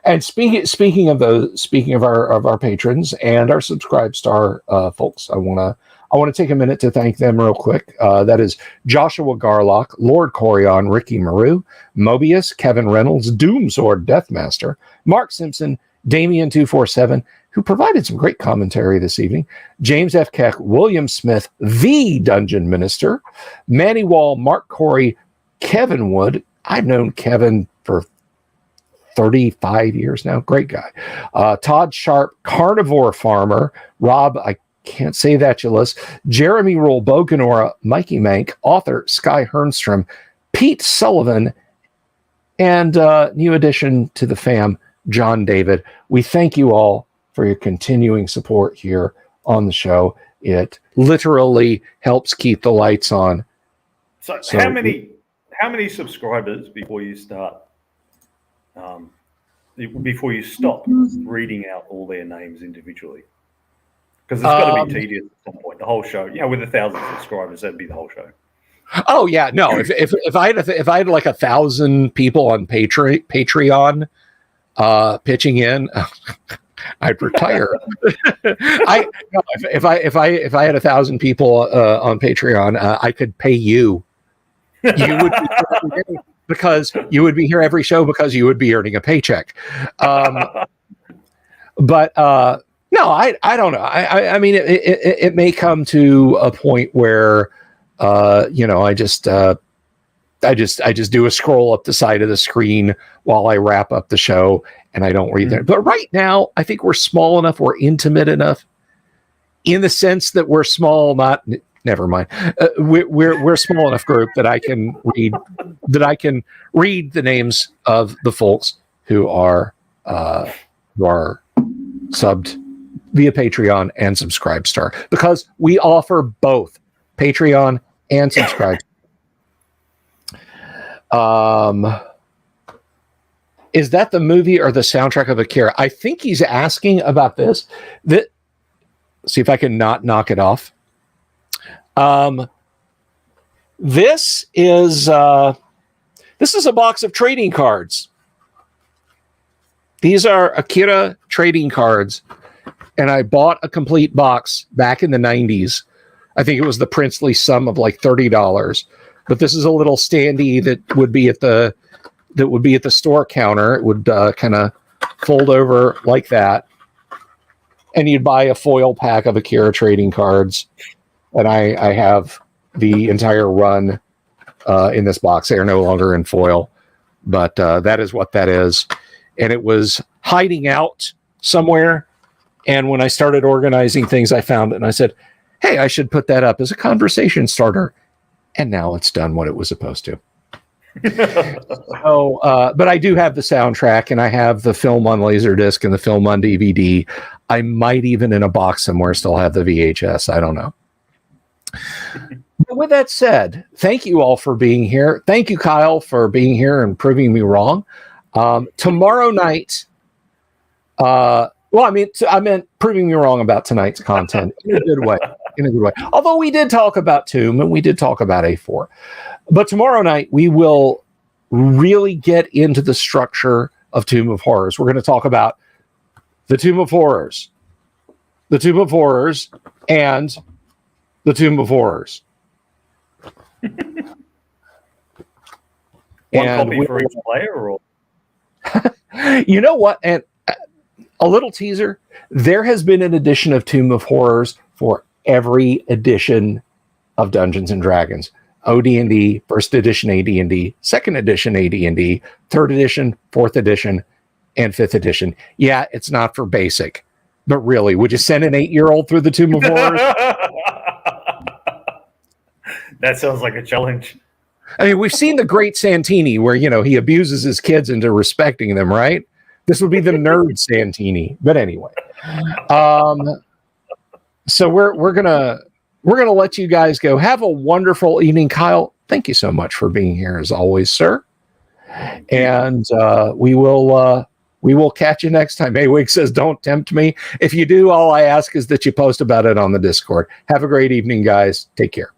Speaker 1: And speaking of our patrons and our Subscribe Star folks, I want to take a minute to thank them real quick. That is Joshua Garlock, Lord Corion, Ricky Maru, Mobius, Kevin Reynolds, Doomsword Deathmaster, Mark Simpson, Damien247, who provided some great commentary this evening, James F. Keck, William Smith, the Dungeon Minister, Manny Wall, Mark Corey, Kevin Wood. I've known Kevin for 35 years now. Great guy. Todd Sharp, carnivore farmer. Rob, I can't say that, Julis. Jeremy Rule, Boganora, Mikey Mank, author Sky Hernstrom, Pete Sullivan, and new addition to the fam, John David. We thank you all for your continuing support here on the show. It literally helps keep the lights on.
Speaker 2: So how many subscribers before you start? Before you stop reading out all their names individually? Because it's got to be tedious at some point. The whole show, with 1,000 subscribers, that'd be the whole show.
Speaker 1: Oh yeah, no. If I had like 1,000 people on Patreon pitching in, I'd retire. If I had 1,000 people on Patreon, I could pay you. You would be here every day because you would be here every show because you would be earning a paycheck. But no, I don't know. I mean, it may come to a point where I just do a scroll up the side of the screen while I wrap up the show, and I don't read that. But right now, I think we're small enough, we're intimate enough, in the sense that we're small. Never mind. We're a small enough group that I can read the names of the folks who are subbed via Patreon and Subscribestar, because we offer both Patreon and Subscribe. Is that the movie or the soundtrack of Akira? I think he's asking about this. See if I can not knock it off. This is a box of trading cards. These are Akira trading cards, and I bought a complete box back in the 90s. I think it was the princely sum of like $30. But this is a little standee that would be at the store counter. It would kind of fold over like that, and you'd buy a foil pack of Akira trading cards. And I have the entire run in this box. They are no longer in foil, but that is what that is. And it was hiding out somewhere. And when I started organizing things, I found it, and I said, hey, I should put that up as a conversation starter. And now it's done what it was supposed to. So, but I do have the soundtrack, and I have the film on Laserdisc and the film on DVD. I might even in a box somewhere still have the VHS. I don't know. But with that said, thank you all for being here. Thank you, Kyle, for being here and proving me wrong. Tomorrow night, I meant proving me wrong about tonight's content in a good way. Although we did talk about Tomb and we did talk about A4. But tomorrow night, we will really get into the structure of Tomb of Horrors. We're going to talk about the Tomb of Horrors, the Tomb of Horrors, and the Tomb of Horrors.
Speaker 2: One copy for each player, or
Speaker 1: you know what? And a little teaser: there has been an edition of Tomb of Horrors for every edition of Dungeons and Dragons. OD&D, first edition AD&D, second edition AD&D, third edition, fourth edition, and fifth edition. Yeah, it's not for basic, but really, would you send an 8-year-old through the Tomb of Horrors?
Speaker 2: That sounds like a challenge.
Speaker 1: I mean, we've seen the Great Santini, where he abuses his kids into respecting them, right? This would be the nerd Santini, but anyway. So we're gonna let you guys go. Have a wonderful evening, Kyle. Thank you so much for being here as always, sir. And we will catch you next time. Wig says, "Don't tempt me." If you do, all I ask is that you post about it on the Discord. Have a great evening, guys. Take care.